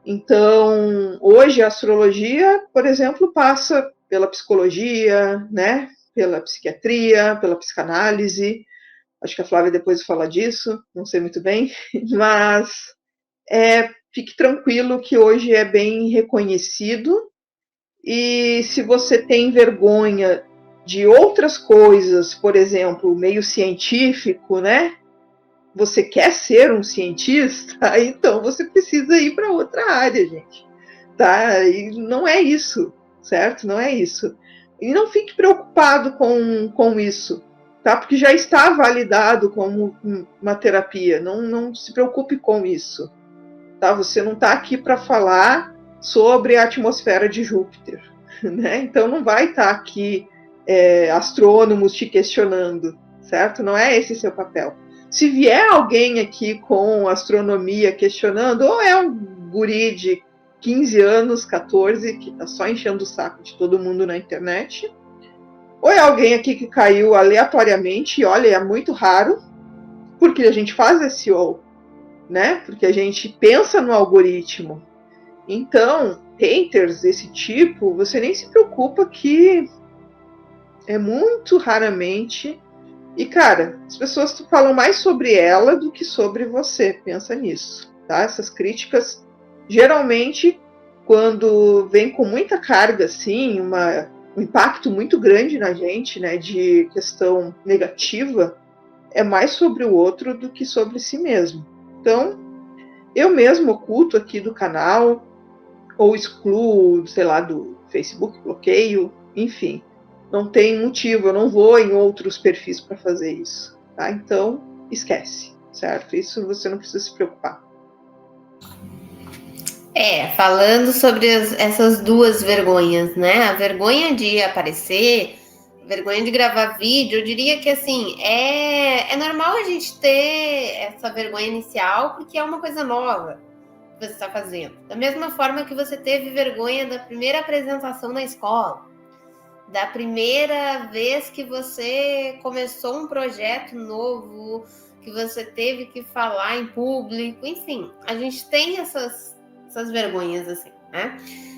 Então, hoje a astrologia, por exemplo, passa pela psicologia, né? Pela psiquiatria, pela psicanálise. Acho que a Flávia depois fala disso, não sei muito bem, mas fique tranquilo que hoje é bem reconhecido. E se você tem vergonha de outras coisas, por exemplo, o meio científico, né? Você quer ser um cientista, então você precisa ir para outra área, gente. Tá? E não é isso, certo? Não é isso. E não fique preocupado com isso, tá? Porque já está validado como uma terapia. Não se preocupe com isso, tá? Você não está aqui para falar sobre a atmosfera de Júpiter, né? Então não vai estar aqui astrônomos te questionando, certo? Não é esse seu papel. Se vier alguém aqui com astronomia questionando, ou é um guri de 15 anos, 14, que está só enchendo o saco de todo mundo na internet, ou é alguém aqui que caiu aleatoriamente, e olha, é muito raro, porque a gente faz SEO, né? Porque a gente pensa no algoritmo. Então, haters desse tipo, você nem se preocupa que é muito raramente. E, cara, as pessoas falam mais sobre ela do que sobre você. Pensa nisso, tá? Essas críticas, geralmente, quando vem com muita carga, assim, um impacto muito grande na gente, né, de questão negativa, é mais sobre o outro do que sobre si mesmo. Então, eu mesmo oculto aqui do canal, ou excluo, sei lá, do Facebook, bloqueio, enfim. Não tem motivo, eu não vou em outros perfis para fazer isso, tá? Então, esquece, certo? Isso você não precisa se preocupar. Falando sobre essas duas vergonhas, né? A vergonha de aparecer, a vergonha de gravar vídeo, eu diria que assim, é normal a gente ter essa vergonha inicial, porque é uma coisa nova. que você está fazendo. Da mesma forma que você teve vergonha da primeira apresentação na escola, da primeira vez que você começou um projeto novo, que você teve que falar em público, enfim, a gente tem essas vergonhas assim, né?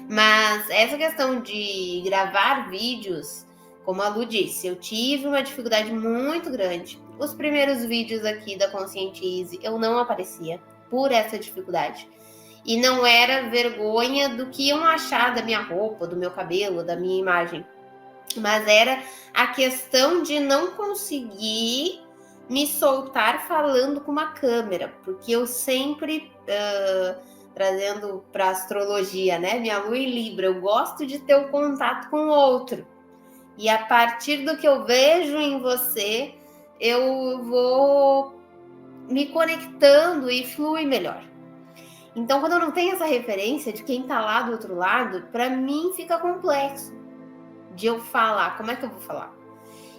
Mas essa questão de gravar vídeos, como a Lu disse, eu tive uma dificuldade muito grande. Os primeiros vídeos aqui da Conscientize, eu não aparecia por essa dificuldade. E não era vergonha do que iam achar da minha roupa, do meu cabelo, da minha imagem. Mas era a questão de não conseguir me soltar falando com uma câmera, porque eu sempre, trazendo para astrologia, né? Minha lua em Libra, eu gosto de ter o contato com o outro. E a partir do que eu vejo em você, eu vou me conectando e flui melhor. Então, quando eu não tenho essa referência de quem tá lá do outro lado, para mim fica complexo de eu falar. Como é que eu vou falar?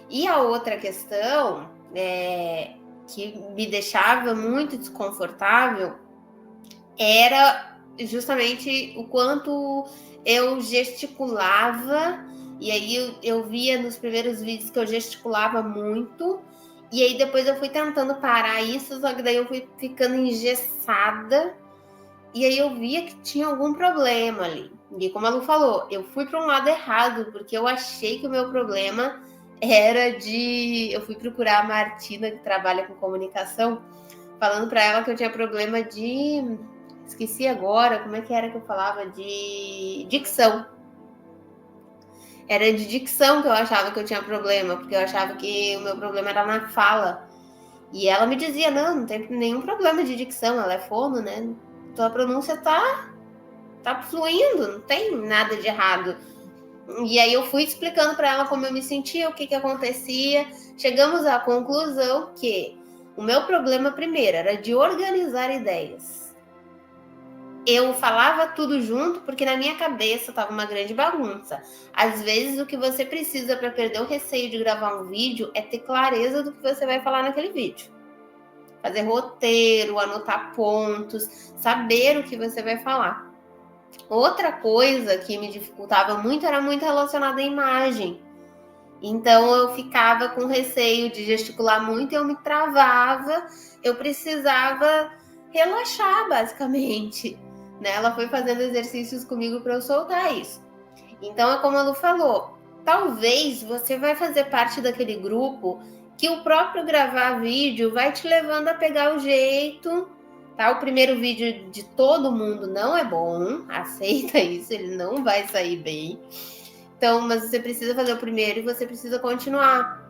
E a outra questão que me deixava muito desconfortável era justamente o quanto eu gesticulava. E aí eu via nos primeiros vídeos que eu gesticulava muito. E aí depois eu fui tentando parar isso, só que daí eu fui ficando engessada. E aí eu via que tinha algum problema ali. E como a Lu falou, eu fui para um lado errado, porque eu achei que o meu problema era de... Eu fui procurar a Martina, que trabalha com comunicação, falando para ela que eu tinha problema de... Esqueci agora, como é que era que eu falava? De dicção. Era de dicção que eu achava que eu tinha problema, porque eu achava que o meu problema era na fala. E ela me dizia, não tem nenhum problema de dicção, ela é fono, né? Tua pronúncia tá fluindo, não tem nada de errado. E aí eu fui explicando para ela como eu me sentia, o que acontecia. Chegamos à conclusão que o meu problema primeiro era de organizar ideias. Eu falava tudo junto porque na minha cabeça estava uma grande bagunça. Às vezes o que você precisa para perder o receio de gravar um vídeo é ter clareza do que você vai falar naquele vídeo. Fazer roteiro, anotar pontos, saber o que você vai falar. Outra coisa que me dificultava muito era muito relacionada à imagem. Então eu ficava com receio de gesticular muito, eu me travava, eu precisava relaxar basicamente. Né? Ela foi fazendo exercícios comigo para eu soltar isso. Então é como a Lu falou, talvez você vai fazer parte daquele grupo que o próprio gravar vídeo vai te levando a pegar o jeito. Tá? O primeiro vídeo de todo mundo não é bom, aceita isso, ele não vai sair bem. Então, mas você precisa fazer o primeiro e você precisa continuar.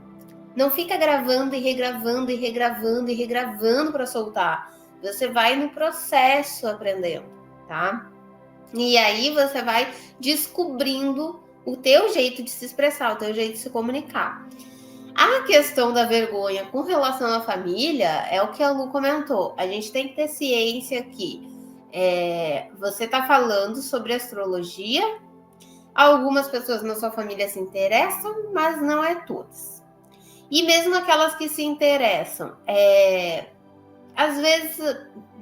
Não fica gravando e regravando e regravando e regravando para soltar. Você vai no processo aprendendo, tá? E aí você vai descobrindo o teu jeito de se expressar, o teu jeito de se comunicar. A questão da vergonha com relação à família é o que a Lu comentou. A gente tem que ter ciência que você está falando sobre astrologia. Algumas pessoas na sua família se interessam, mas não é todas. E mesmo aquelas que se interessam, às vezes,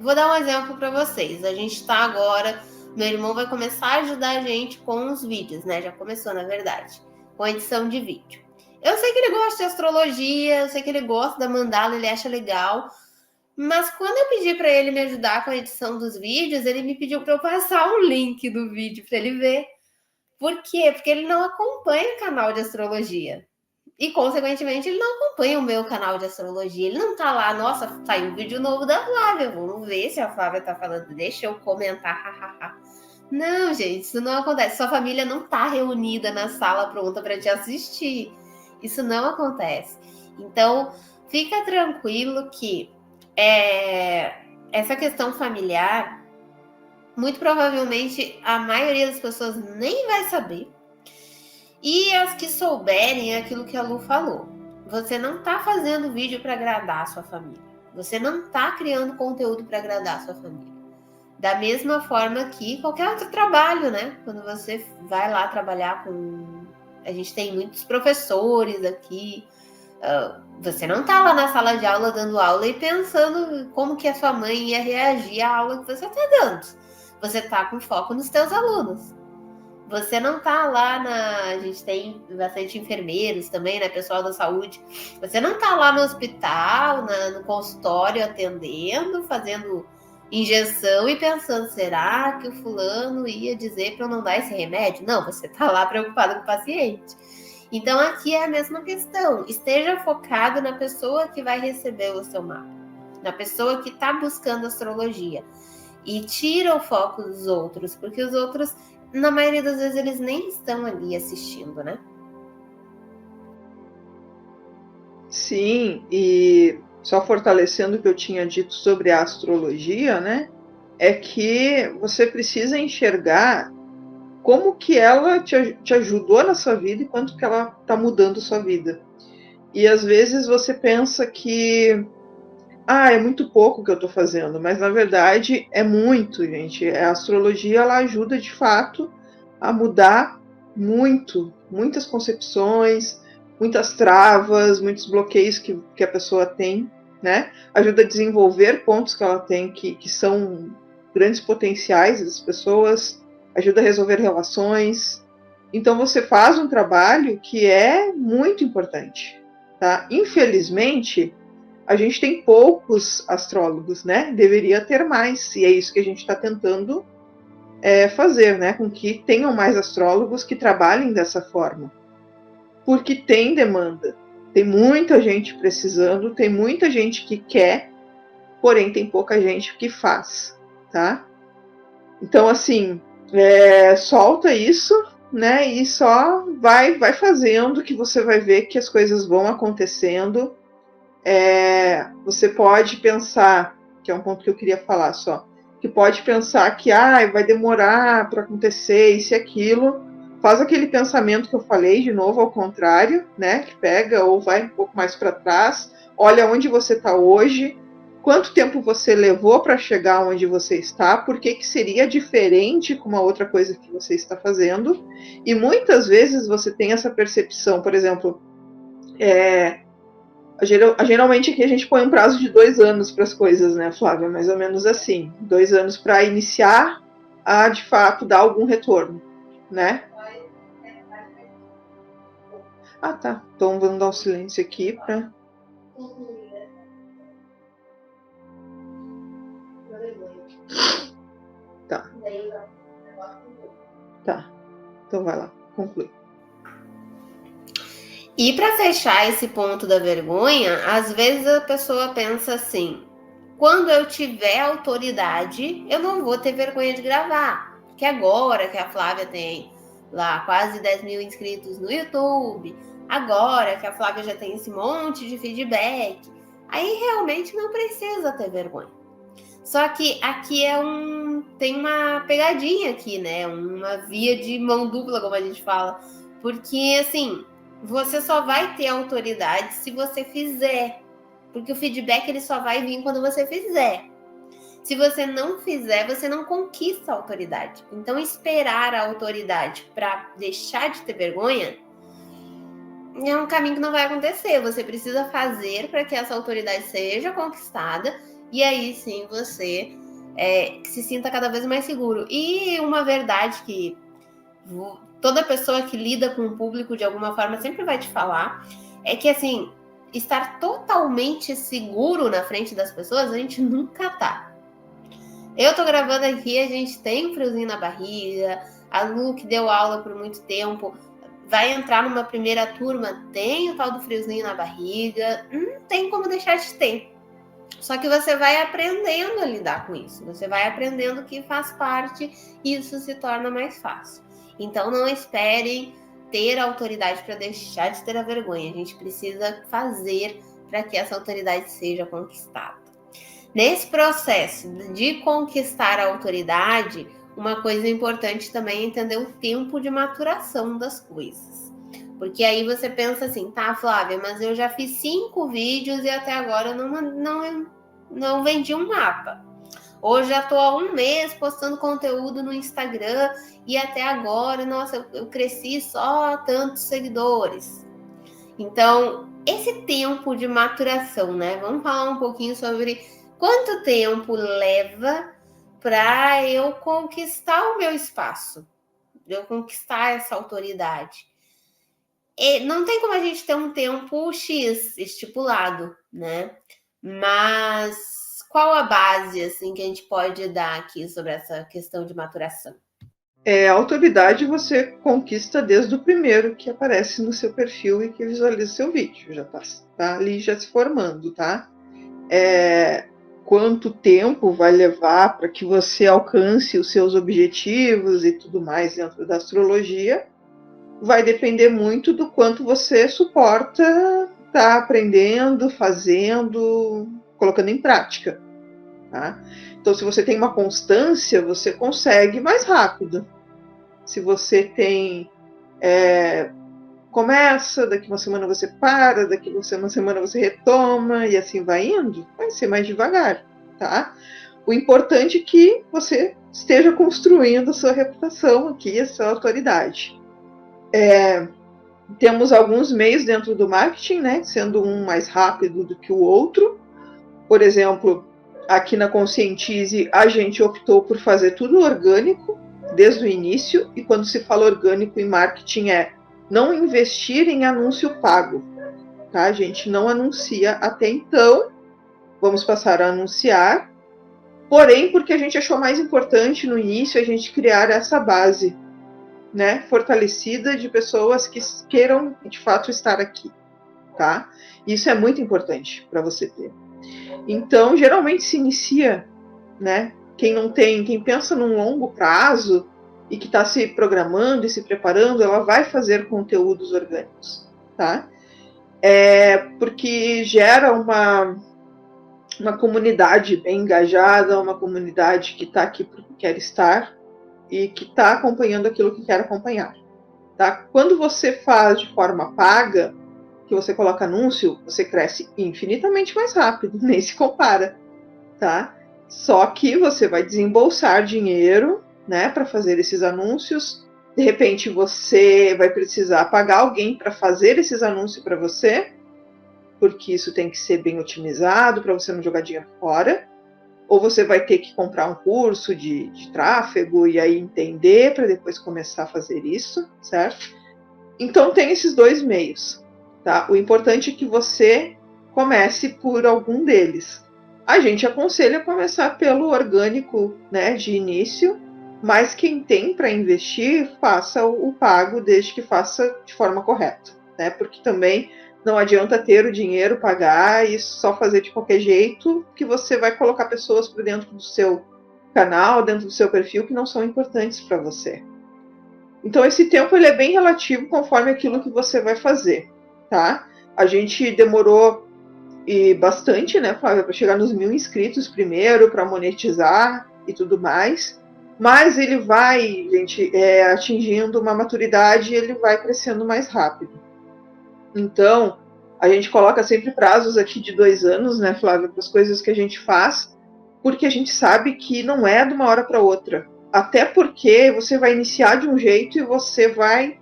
vou dar um exemplo para vocês. A gente está agora, meu irmão vai começar a ajudar a gente com os vídeos, né? Já começou, na verdade, com a edição de vídeo. Eu sei que ele gosta de astrologia, eu sei que ele gosta da mandala, ele acha legal. Mas quando eu pedi para ele me ajudar com a edição dos vídeos, ele me pediu para eu passar um link do vídeo para ele ver. Por quê? Porque ele não acompanha o canal de astrologia. E, consequentemente, ele não acompanha o meu canal de astrologia. Ele não tá lá, nossa, saiu um vídeo novo da Flávia. Vamos ver se a Flávia tá falando. Deixa eu comentar, hahaha. Não, gente, isso não acontece. Sua família não tá reunida na sala pronta para te assistir. Isso não acontece. Então, fica tranquilo que essa questão familiar, muito provavelmente a maioria das pessoas nem vai saber. E as que souberem é aquilo que a Lu falou. Você não está fazendo vídeo para agradar a sua família. Você não está criando conteúdo para agradar a sua família. Da mesma forma que qualquer outro trabalho, né? Quando você vai lá trabalhar com... A gente tem muitos professores aqui, Você não está lá na sala de aula dando aula e pensando como que a sua mãe ia reagir à aula que você está dando. Você está com foco nos teus alunos. Você não está lá a gente tem bastante enfermeiros também, né, pessoal da saúde. Você não está lá no hospital, no consultório atendendo, fazendo injeção e pensando, será que o fulano ia dizer para eu não dar esse remédio? Não, você está lá preocupado com o paciente. Então aqui é a mesma questão. Esteja focado na pessoa que vai receber o seu mapa, na pessoa que está buscando astrologia. E tira o foco dos outros, porque os outros, na maioria das vezes, eles nem estão ali assistindo, né? Sim, e só fortalecendo o que eu tinha dito sobre a astrologia, né? É que você precisa enxergar como que ela te ajudou na sua vida e quanto que ela está mudando sua vida. E às vezes você pensa que é muito pouco que eu estou fazendo, mas na verdade é muito, gente. A astrologia ela ajuda de fato a mudar muitas concepções, muitas travas, muitos bloqueios que a pessoa tem, né? Ajuda a desenvolver pontos que ela tem que são grandes potenciais das pessoas, ajuda a resolver relações. Então você faz um trabalho que é muito importante, tá? Infelizmente, a gente tem poucos astrólogos, né? Deveria ter mais, e é isso que a gente está tentando fazer, né? Com que tenham mais astrólogos que trabalhem dessa forma. Porque tem demanda, tem muita gente precisando, tem muita gente que quer, porém tem pouca gente que faz, tá? Então, assim, solta isso, né? E só vai fazendo que você vai ver que as coisas vão acontecendo. Você pode pensar, que é um ponto que eu queria falar só, que pode pensar que vai demorar para acontecer isso e aquilo. Faz aquele pensamento que eu falei, de novo, ao contrário, né? Que pega ou vai um pouco mais para trás, olha onde você está hoje, quanto tempo você levou para chegar onde você está, por que seria diferente com uma outra coisa que você está fazendo. E muitas vezes você tem essa percepção, por exemplo, geralmente aqui a gente põe um prazo de 2 anos para as coisas, né, Flávia? Mais ou menos assim. 2 anos para iniciar a, de fato, dar algum retorno, né? Tá. Então vamos dar um silêncio aqui para... Tá. Tá. Então vai lá, conclui. E para fechar esse ponto da vergonha, às vezes a pessoa pensa assim: quando eu tiver autoridade, eu não vou ter vergonha de gravar. Porque agora que a Flávia tem lá quase 10 mil inscritos no YouTube, agora que a Flávia já tem esse monte de feedback, aí realmente não precisa ter vergonha. Só que aqui tem uma pegadinha aqui, né? Uma via de mão dupla, como a gente fala. Porque, assim, você só vai ter autoridade se você fizer. Porque o feedback ele só vai vir quando você fizer. Se você não fizer, você não conquista a autoridade. Então, esperar a autoridade para deixar de ter vergonha é um caminho que não vai acontecer. Você precisa fazer para que essa autoridade seja conquistada e aí sim você se sinta cada vez mais seguro. E uma verdade que toda pessoa que lida com o público de alguma forma sempre vai te falar é que, assim, estar totalmente seguro na frente das pessoas, a gente nunca tá. Eu tô gravando aqui, a gente tem um friozinho na barriga, a Lu, que deu aula por muito tempo, vai entrar numa primeira turma, tem o tal do friozinho na barriga, não tem como deixar de ter. Só que você vai aprendendo a lidar com isso, você vai aprendendo que faz parte e isso se torna mais fácil. Então não esperem ter autoridade para deixar de ter a vergonha, a gente precisa fazer para que essa autoridade seja conquistada. Nesse processo de conquistar a autoridade, uma coisa importante também é entender o tempo de maturação das coisas. Porque aí você pensa assim, tá, Flávia, mas eu já fiz 5 vídeos e até agora eu não vendi um mapa. Ou já tô há 1 mês postando conteúdo no Instagram e até agora, nossa, eu cresci só tantos seguidores. Então, esse tempo de maturação, né? Vamos falar um pouquinho sobre quanto tempo leva para eu conquistar o meu espaço, eu conquistar essa autoridade. E não tem como a gente ter um tempo X estipulado, né? Mas qual a base assim que a gente pode dar aqui sobre essa questão de maturação? A autoridade você conquista desde o primeiro que aparece no seu perfil e que visualiza seu vídeo. Já tá ali já se formando, tá? Quanto tempo vai levar para que você alcance os seus objetivos e tudo mais dentro da astrologia vai depender muito do quanto você suporta tá aprendendo, fazendo, colocando em prática, tá? Então, se você tem uma constância, você consegue mais rápido. Se você tem começa, daqui uma semana você para, daqui uma semana você retoma e assim vai indo, vai ser mais devagar, tá? O importante é que você esteja construindo a sua reputação aqui, a sua autoridade. Temos alguns meios dentro do marketing, né, sendo um mais rápido do que o outro. Por exemplo, aqui na Conscientize, a gente optou por fazer tudo orgânico desde o início, e quando se fala orgânico em marketing não investir em anúncio pago, tá? A gente não anuncia até então, vamos passar a anunciar, porém, porque a gente achou mais importante no início a gente criar essa base, né, fortalecida de pessoas que queiram de fato estar aqui, tá? Isso é muito importante para você ter. Então, geralmente se inicia, né? Quem pensa num longo prazo e que está se programando e se preparando, ela vai fazer conteúdos orgânicos, tá? Porque gera uma comunidade bem engajada, uma comunidade que está aqui porque quer estar e que está acompanhando aquilo que quer acompanhar, tá? Quando você faz de forma paga, que você coloca anúncio, você cresce infinitamente mais rápido, nem se compara, tá? Só que você vai desembolsar dinheiro, né, para fazer esses anúncios. De repente você vai precisar pagar alguém para fazer esses anúncios para você, porque isso tem que ser bem otimizado para você não jogar dinheiro fora. Ou você vai ter que comprar um curso de tráfego e aí entender para depois começar a fazer isso, certo? Então tem esses dois meios, tá? O importante é que você comece por algum deles. A gente aconselha começar pelo orgânico, né, de início, mas quem tem para investir, faça o pago desde que faça de forma correta, né? Porque também não adianta ter o dinheiro, pagar e só fazer de qualquer jeito, que você vai colocar pessoas por dentro do seu canal, dentro do seu perfil, que não são importantes para você. Então, esse tempo ele é bem relativo conforme aquilo que você vai fazer, tá? A gente demorou bastante, né, Flávia, para chegar nos 1.000 inscritos primeiro, para monetizar e tudo mais. Mas ele vai, gente, atingindo uma maturidade e ele vai crescendo mais rápido. Então, a gente coloca sempre prazos aqui de 2 anos, né, Flávia, para as coisas que a gente faz, porque a gente sabe que não é de uma hora para outra. Até porque você vai iniciar de um jeito e você vai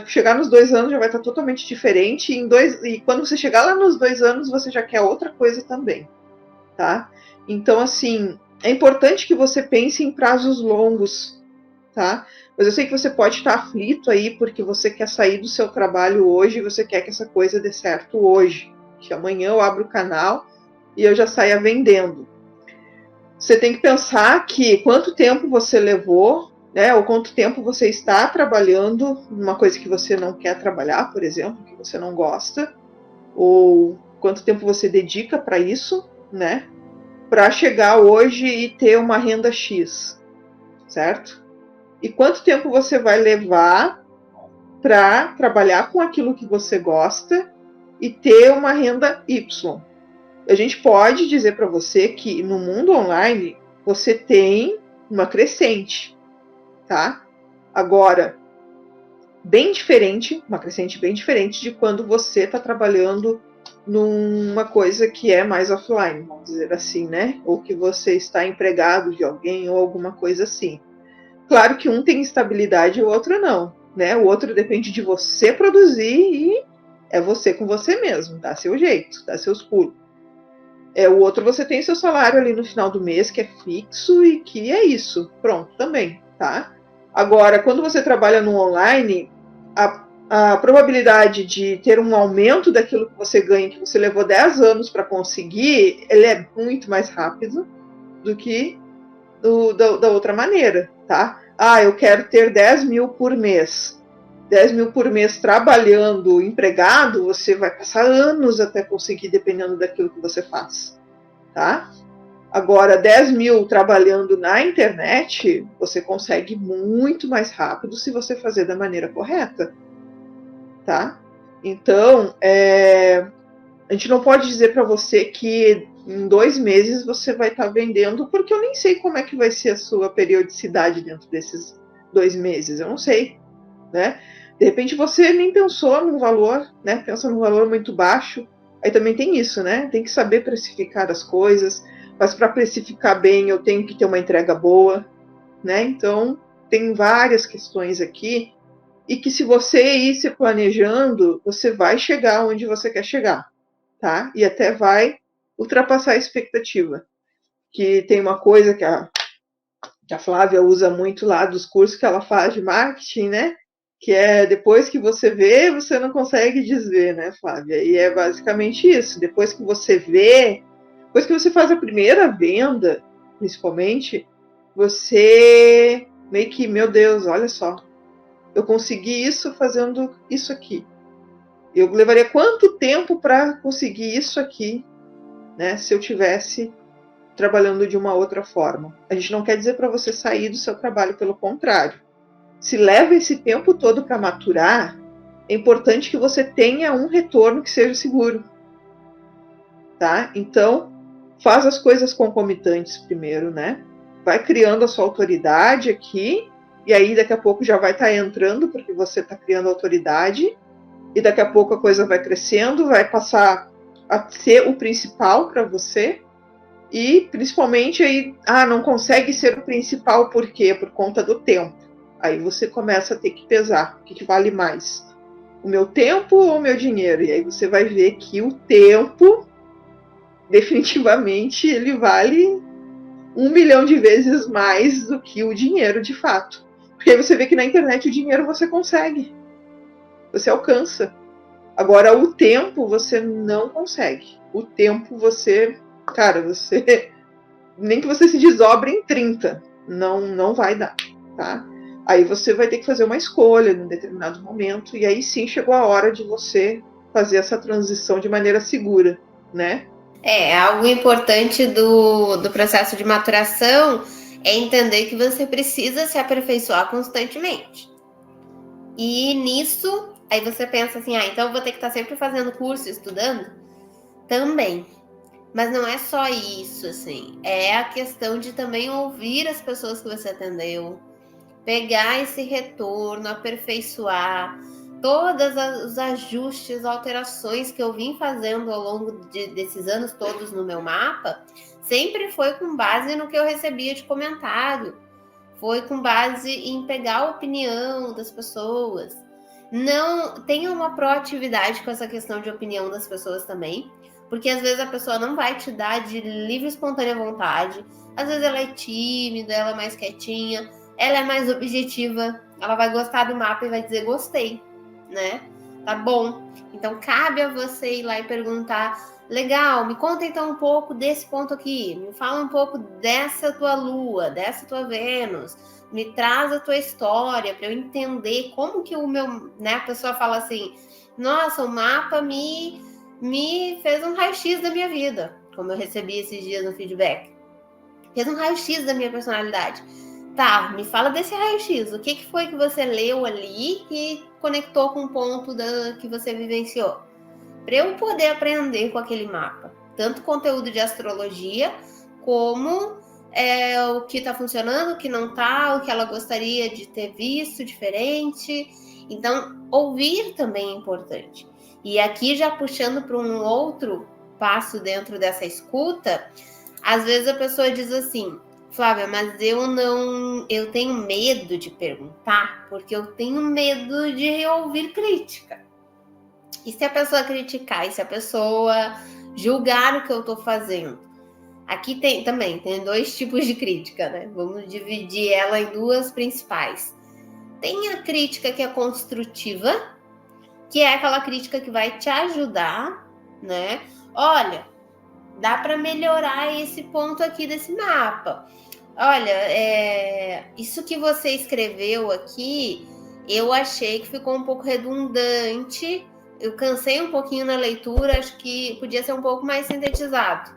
chegar nos 2 anos já vai estar totalmente diferente. E quando você chegar lá nos 2 anos, você já quer outra coisa também, tá? Então, assim, é importante que você pense em prazos longos, tá? Mas eu sei que você pode estar aflito aí porque você quer sair do seu trabalho hoje e você quer que essa coisa dê certo hoje. Que amanhã eu abro o canal e eu já saia vendendo. Você tem que pensar que quanto tempo você levou, né? Ou quanto tempo você está trabalhando numa coisa que você não quer trabalhar, por exemplo, que você não gosta. Ou quanto tempo você dedica para isso, né? Para chegar hoje e ter uma renda X, certo? E quanto tempo você vai levar para trabalhar com aquilo que você gosta e ter uma renda Y. A gente pode dizer para você que no mundo online você tem uma crescente, tá? Agora, bem diferente, uma crescente bem diferente de quando você está trabalhando numa coisa que é mais offline, vamos dizer assim, né? Ou que você está empregado de alguém ou alguma coisa assim. Claro que um tem estabilidade e o outro não, né? O outro depende de você produzir e É você com você mesmo, dá seu jeito, dá seus pulos. O outro você tem seu salário ali no final do mês, que é fixo e que é isso. Pronto, também, tá? Agora, quando você trabalha no online, a probabilidade de ter um aumento daquilo que você ganha, que você levou 10 anos para conseguir, ele é muito mais rápido do que da outra maneira, tá? Eu quero ter 10 mil por mês. 10 mil por mês trabalhando, empregado, você vai passar anos até conseguir, dependendo daquilo que você faz, tá? Agora, 10 mil trabalhando na internet, você consegue muito mais rápido se você fazer da maneira correta, tá? Então, a gente não pode dizer para você que em 2 meses você vai estar vendendo, porque eu nem sei como é que vai ser a sua periodicidade dentro desses 2 meses, eu não sei, né? De repente você nem pensou num valor, né? Pensa num valor muito baixo. Aí também tem isso, né? Tem que saber precificar as coisas, mas para precificar bem eu tenho que ter uma entrega boa, né? Então tem várias questões aqui e que se você ir se planejando, você vai chegar onde você quer chegar, tá? E até vai ultrapassar a expectativa. Que tem uma coisa que a Flávia usa muito lá dos cursos que ela faz de marketing, né? Que é depois que você vê, você não consegue desver, né, Flávia? E é basicamente isso. Depois que você vê, depois que você faz a primeira venda, principalmente, você meio que, meu Deus, olha só, eu consegui isso fazendo isso aqui. Eu levaria quanto tempo para conseguir isso aqui, né? Se eu tivesse trabalhando de uma outra forma. A gente não quer dizer para você sair do seu trabalho, pelo contrário. Se leva esse tempo todo para maturar, é importante que você tenha um retorno que seja seguro, tá? Então, faz as coisas concomitantes primeiro, né? Vai criando a sua autoridade aqui, e aí daqui a pouco já vai estar entrando, porque você está criando autoridade, e daqui a pouco a coisa vai crescendo, vai passar a ser o principal para você, e principalmente aí, não consegue ser o principal, por quê? Por conta do tempo. Aí você começa a ter que pesar, o que vale mais? O meu tempo ou o meu dinheiro? E aí você vai ver que o tempo, definitivamente, ele vale 1 milhão de vezes mais do que o dinheiro, de fato. Porque aí você vê que na internet o dinheiro você consegue, você alcança. Agora, o tempo você não consegue. O tempo você, cara, nem que você se desdobre em 30, não vai dar, tá? Aí você vai ter que fazer uma escolha num determinado momento, e aí sim chegou a hora de você fazer essa transição de maneira segura, né? Algo importante do processo de maturação é entender que você precisa se aperfeiçoar constantemente. E nisso, aí você pensa assim, então eu vou ter que estar sempre fazendo curso, estudando? Também. Mas não é só isso, assim. É a questão de também ouvir as pessoas que você atendeu, pegar esse retorno, aperfeiçoar todos os ajustes, alterações que eu vim fazendo ao longo desses anos todos no meu mapa, sempre foi com base no que eu recebia de comentário, foi com base em pegar a opinião das pessoas. Não tenha uma proatividade com essa questão de opinião das pessoas também, porque às vezes a pessoa não vai te dar de livre e espontânea vontade, às vezes ela é tímida, ela é mais quietinha, ela é mais objetiva, ela vai gostar do mapa e vai dizer gostei, né? Tá bom. Então cabe a você ir lá e perguntar, legal, me conta então um pouco desse ponto aqui, me fala um pouco dessa tua lua, dessa tua Vênus, me traz a tua história para eu entender como que o meu, né, a pessoa fala assim, nossa, o mapa me fez um raio-x da minha vida, como eu recebi esses dias no feedback. Fez um raio-x da minha personalidade. Tá, me fala desse raio-x. O que foi que você leu ali que conectou com o ponto que você vivenciou? Para eu poder aprender com aquele mapa. Tanto conteúdo de astrologia, como o que está funcionando, o que não está, o que ela gostaria de ter visto diferente. Então, ouvir também é importante. E aqui, já puxando para um outro passo dentro dessa escuta, às vezes a pessoa diz assim, Flávia, mas eu tenho medo de perguntar, porque eu tenho medo de ouvir crítica. E se a pessoa criticar, e se a pessoa julgar o que eu estou fazendo? Aqui tem 2 tipos de crítica, né? Vamos dividir ela em 2 principais. Tem a crítica que é construtiva, que é aquela crítica que vai te ajudar, né? Olha, dá para melhorar esse ponto aqui desse mapa. Olha, isso que você escreveu aqui, eu achei que ficou um pouco redundante. Eu cansei um pouquinho na leitura, acho que podia ser um pouco mais sintetizado.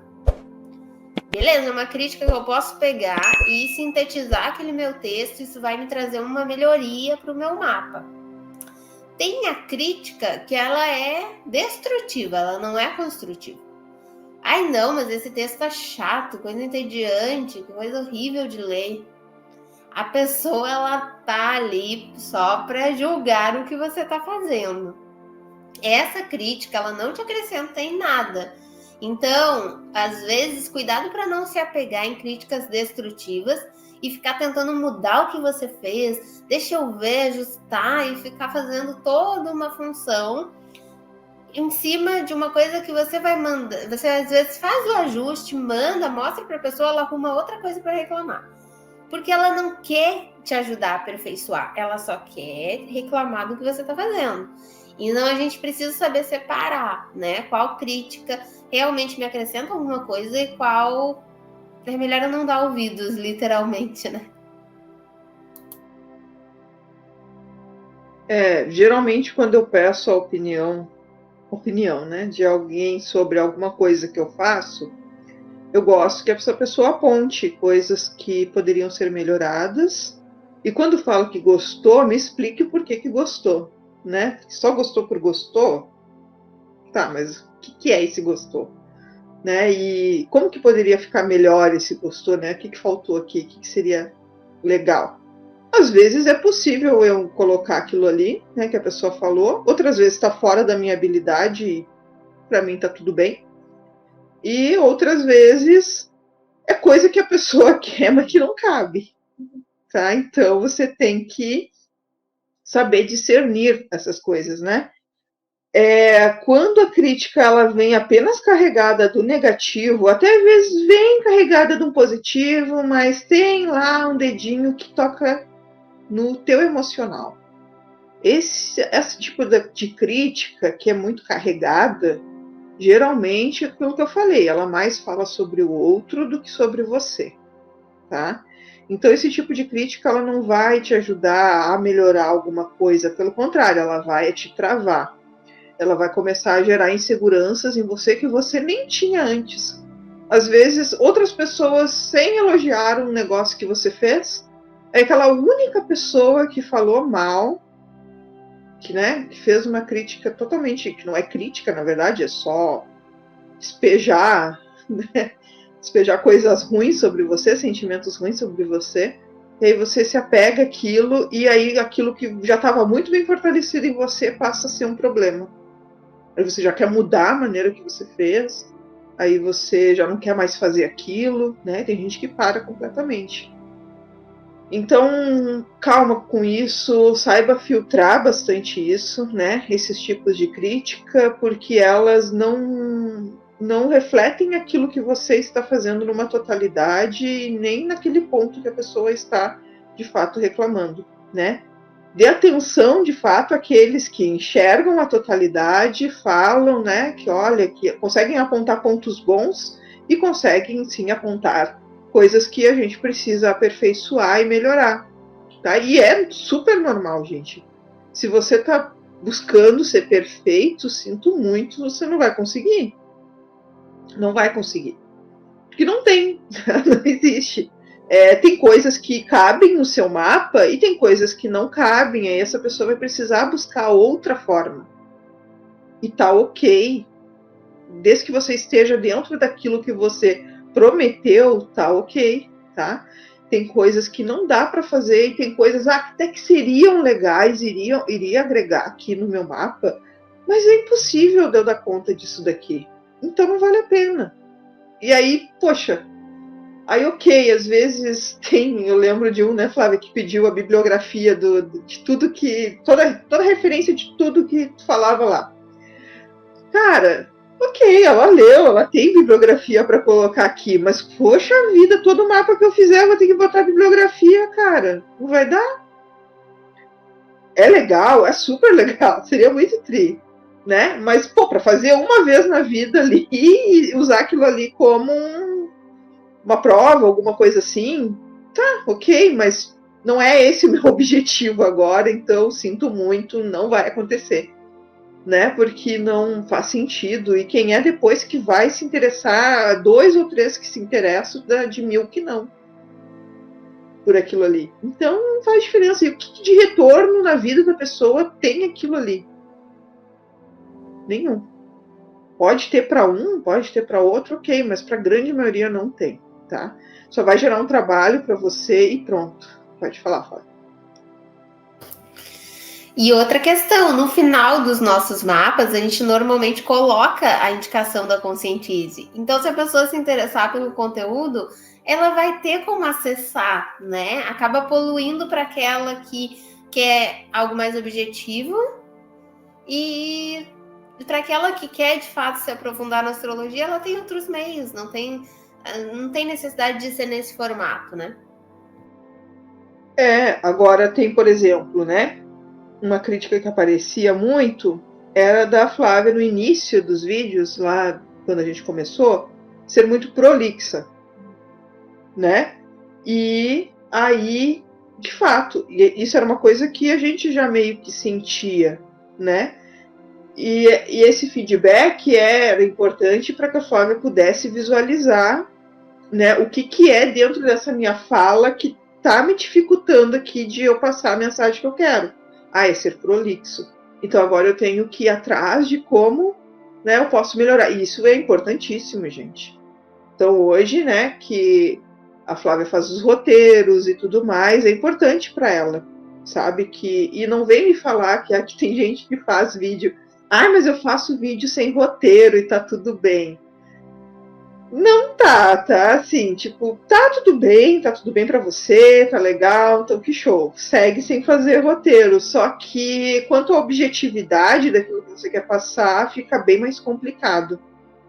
Beleza, é uma crítica que eu posso pegar e sintetizar aquele meu texto, isso vai me trazer uma melhoria para o meu mapa. Tem a crítica que ela é destrutiva, ela não é construtiva. Ai não, mas esse texto tá chato, coisa entediante, coisa horrível de ler. A pessoa, ela tá ali só para julgar o que você tá fazendo. Essa crítica, ela não te acrescenta em nada. Então, às vezes, cuidado para não se apegar em críticas destrutivas e ficar tentando mudar o que você fez, deixa eu ver, ajustar e ficar fazendo toda uma função em cima de uma coisa que você vai mandar. Você às vezes faz o ajuste, manda, mostra para a pessoa, ela arruma outra coisa para reclamar. Porque ela não quer te ajudar a aperfeiçoar, ela só quer reclamar do que você está fazendo. Então a gente precisa saber separar, né? Qual crítica realmente me acrescenta alguma coisa e qual é melhor eu não dar ouvidos, literalmente, né? Geralmente quando eu peço a opinião, né, de alguém sobre alguma coisa que eu faço, eu gosto que essa pessoa aponte coisas que poderiam ser melhoradas. E quando falo que gostou, me explique por que gostou, né? Só gostou por gostou? Tá, mas o que é esse gostou? Né? E como que poderia ficar melhor esse gostou, né? O que faltou aqui? O que seria legal? Às vezes é possível eu colocar aquilo ali, né, que a pessoa falou. Outras vezes está fora da minha habilidade e para mim está tudo bem. E outras vezes é coisa que a pessoa quer, mas que não cabe. Tá? Então você tem que saber discernir essas coisas, né? Quando a crítica ela vem apenas carregada do negativo, até às vezes vem carregada de um positivo, mas tem lá um dedinho que toca no teu emocional. Esse tipo de crítica que é muito carregada, geralmente é aquilo que eu falei, ela mais fala sobre o outro do que sobre você, tá? Então esse tipo de crítica ela não vai te ajudar a melhorar alguma coisa, pelo contrário, ela vai te travar. Ela vai começar a gerar inseguranças em você que você nem tinha antes. Às vezes, outras pessoas, sem elogiar um negócio que você fez, é aquela única pessoa que falou mal, que fez uma crítica totalmente, que não é crítica, na verdade, é só despejar, né? Despejar coisas ruins sobre você, sentimentos ruins sobre você, e aí você se apega àquilo, e aí aquilo que já estava muito bem fortalecido em você passa a ser um problema. Aí você já quer mudar a maneira que você fez, aí você já não quer mais fazer aquilo, né? Tem gente que para completamente. Então, calma com isso, saiba filtrar bastante isso, né? Esses tipos de crítica, porque elas não refletem aquilo que você está fazendo numa totalidade, nem naquele ponto que a pessoa está, de fato, reclamando, né? Dê atenção, de fato, àqueles que enxergam a totalidade, falam, né, que olha, que conseguem apontar pontos bons e conseguem, sim, apontar coisas que a gente precisa aperfeiçoar e melhorar, tá? E é super normal, gente. Se você está buscando ser perfeito, sinto muito, você não vai conseguir. Não vai conseguir. Porque não tem, não existe. Tem coisas que cabem no seu mapa e tem coisas que não cabem, aí essa pessoa vai precisar buscar outra forma. E tá ok. Desde que você esteja dentro daquilo que você prometeu, tá ok, tá? Tem coisas que não dá para fazer e tem coisas até que seriam legais, iria agregar aqui no meu mapa, mas é impossível de eu dar conta disso daqui. Então não vale a pena. E aí, poxa, aí ok, às vezes eu lembro de um, né, Flávia, que pediu a bibliografia de tudo que, toda referência de tudo que falava lá. Cara, ok, ela leu, ela tem bibliografia para colocar aqui, mas poxa vida, todo mapa que eu fizer eu vou ter que botar bibliografia, cara. Não vai dar? É legal, é super legal, seria muito tri, né? Mas, pô, para fazer uma vez na vida ali e usar aquilo ali como uma prova, alguma coisa assim, tá, ok, mas não é esse o meu objetivo agora, então sinto muito, não vai acontecer, né? Porque não faz sentido. E quem é depois que vai se interessar, 2 ou 3 que se interessam, de 1000 que não por aquilo ali. Então não faz diferença. E o que de retorno na vida da pessoa tem aquilo ali? Nenhum. Pode ter para um, pode ter para outro, ok, mas para a grande maioria não tem, tá? Só vai gerar um trabalho para você e pronto. Pode falar, Flávia. E outra questão, no final dos nossos mapas, a gente normalmente coloca a indicação da Conscientize. Então, se a pessoa se interessar pelo conteúdo, ela vai ter como acessar, né? Acaba poluindo para aquela que quer algo mais objetivo e para aquela que quer de fato se aprofundar na astrologia, ela tem outros meios, não tem necessidade de ser nesse formato, né? Agora tem, por exemplo, né? Uma crítica que aparecia muito era da Flávia no início dos vídeos, lá quando a gente começou, ser muito prolixa, né? E aí, de fato, isso era uma coisa que a gente já meio que sentia, né? E esse feedback era importante para que a Flávia pudesse visualizar, né, o que é dentro dessa minha fala que está me dificultando aqui de eu passar a mensagem que eu quero. É ser prolixo. Então agora eu tenho que ir atrás de como, né, eu posso melhorar. E isso é importantíssimo, gente. Então hoje, né, que a Flávia faz os roteiros e tudo mais, é importante para ela, sabe? E não vem me falar que aqui tem gente que faz vídeo. Mas eu faço vídeo sem roteiro e tá tudo bem. Não tá assim, tipo, tá tudo bem para você, tá legal, então que show. Segue sem fazer roteiro, só que quanto à objetividade daquilo que você quer passar, fica bem mais complicado,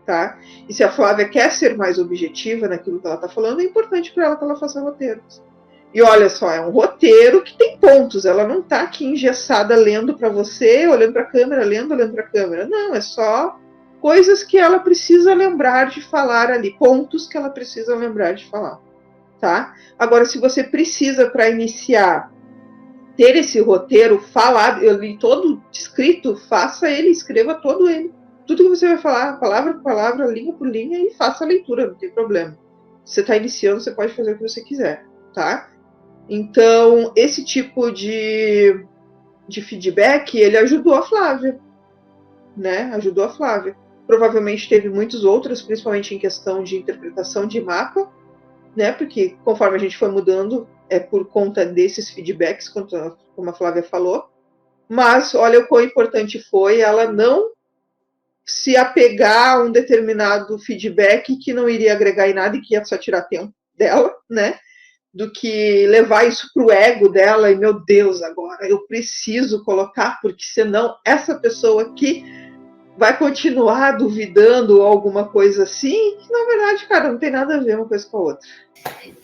tá? E se a Flávia quer ser mais objetiva naquilo que ela tá falando, é importante para ela que ela faça roteiros. E olha só, é um roteiro que tem pontos, ela não tá aqui engessada lendo para você, olhando para a câmera, lendo, olhando para a câmera. Não, é só coisas que ela precisa lembrar de falar ali, pontos que ela precisa lembrar de falar, tá? Agora, se você precisa, para iniciar, ter esse roteiro falado, eu li todo escrito, faça ele, escreva todo ele. Tudo que você vai falar, palavra por palavra, linha por linha, e faça a leitura, não tem problema. Você está iniciando, você pode fazer o que você quiser, tá? Então, esse tipo de feedback, ele ajudou a Flávia, né? Ajudou a Flávia. Provavelmente teve muitos outros, principalmente em questão de interpretação de mapa, né? Porque conforme a gente foi mudando, é por conta desses feedbacks, como a Flávia falou. Mas olha o quão importante foi ela não se apegar a um determinado feedback que não iria agregar em nada e que ia só tirar tempo dela, né? Do que levar isso para o ego dela e, meu Deus, agora eu preciso colocar, porque senão essa pessoa aqui vai continuar duvidando ou alguma coisa assim, que na verdade, cara, não tem nada a ver uma coisa com a outra.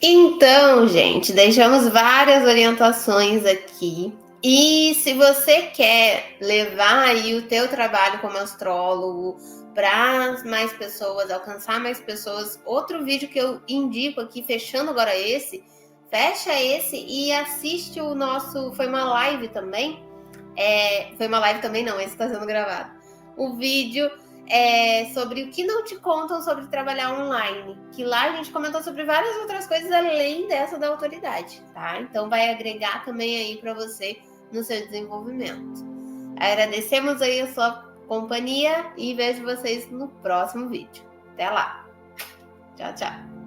Então, gente, deixamos várias orientações aqui. E se você quer levar aí o teu trabalho como astrólogo para mais pessoas, alcançar mais pessoas, outro vídeo que eu indico aqui, fechando agora esse, fecha esse e assiste o nosso... Foi uma live também? Foi uma live também não, esse está sendo gravado. O vídeo sobre o que não te contam sobre trabalhar online, que lá a gente comentou sobre várias outras coisas além dessa da autoridade, tá? Então vai agregar também aí para você no seu desenvolvimento. Agradecemos aí a sua companhia e vejo vocês no próximo vídeo. Até lá. Tchau, tchau.